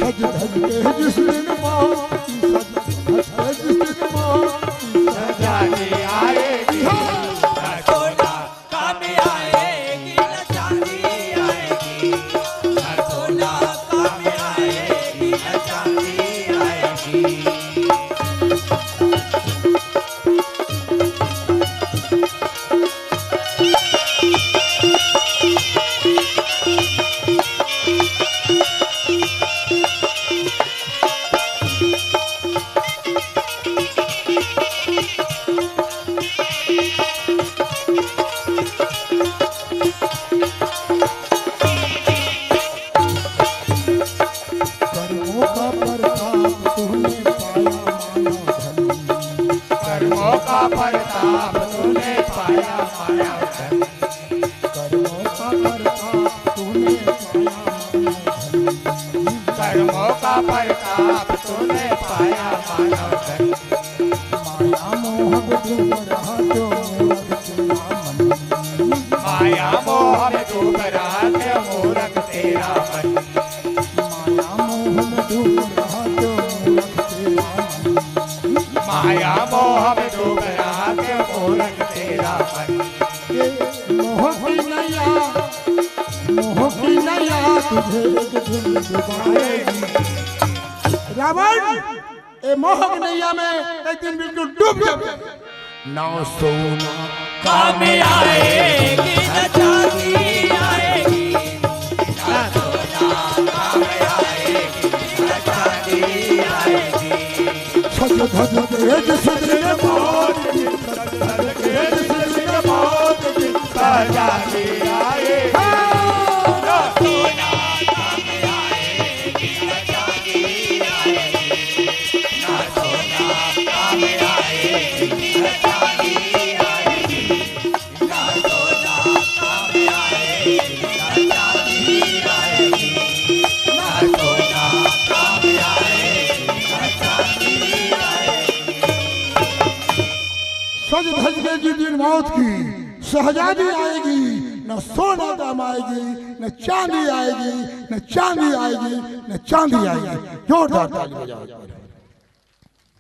सज धज के जिस दिन मौत की सज धज के जिस दिन मौत की सजानी आएगी ना सोना काम आएगी ना चांदी आएगी ना सोना काम आएगी ना चांदी आएगी। कर्मों का प्रताप तूने पाया मानव धन कर्मों का प्रताप तूने पाया मानव धन कर्मों का प्रताप तूने पाया मानव धन कर्मों का प्रताप तूने पाया मानव धन माया मोह डूब रहा जो मूर्ख तेरा मन माया मोह में डूब रहा है मूर्ख तेरा मन माया मोह में डूब रहा जो मूर्ख तेरा मन माया मोह में डूब रहा है मूर्ख आएगी। रावण ए मोह की नैया में एक दिन बिल्कुल डूब जाए। ना सोना काम आएगी न चांदी आएगी, ना सोना काम आएगी न चांदी आएगी। सज धज तेज सजने मौत की, सज धज तेज सजने मौत की सजा के आए। ना सोना काम आएगी न चांदी आएगी, ना सोना काम आएगी न चांदी आएगी, ना सोना काम आएगी न चांदी आएगी, ना सोना काम आएगी न चांदी आएगी। सज धज के जिस दिन मौत की शहजादी आएगी, न सोना दाम आएगी, न चांदी आएगी, न चांदी आएगी, न चांदी आएगी। जोरदार ताली बजाओ।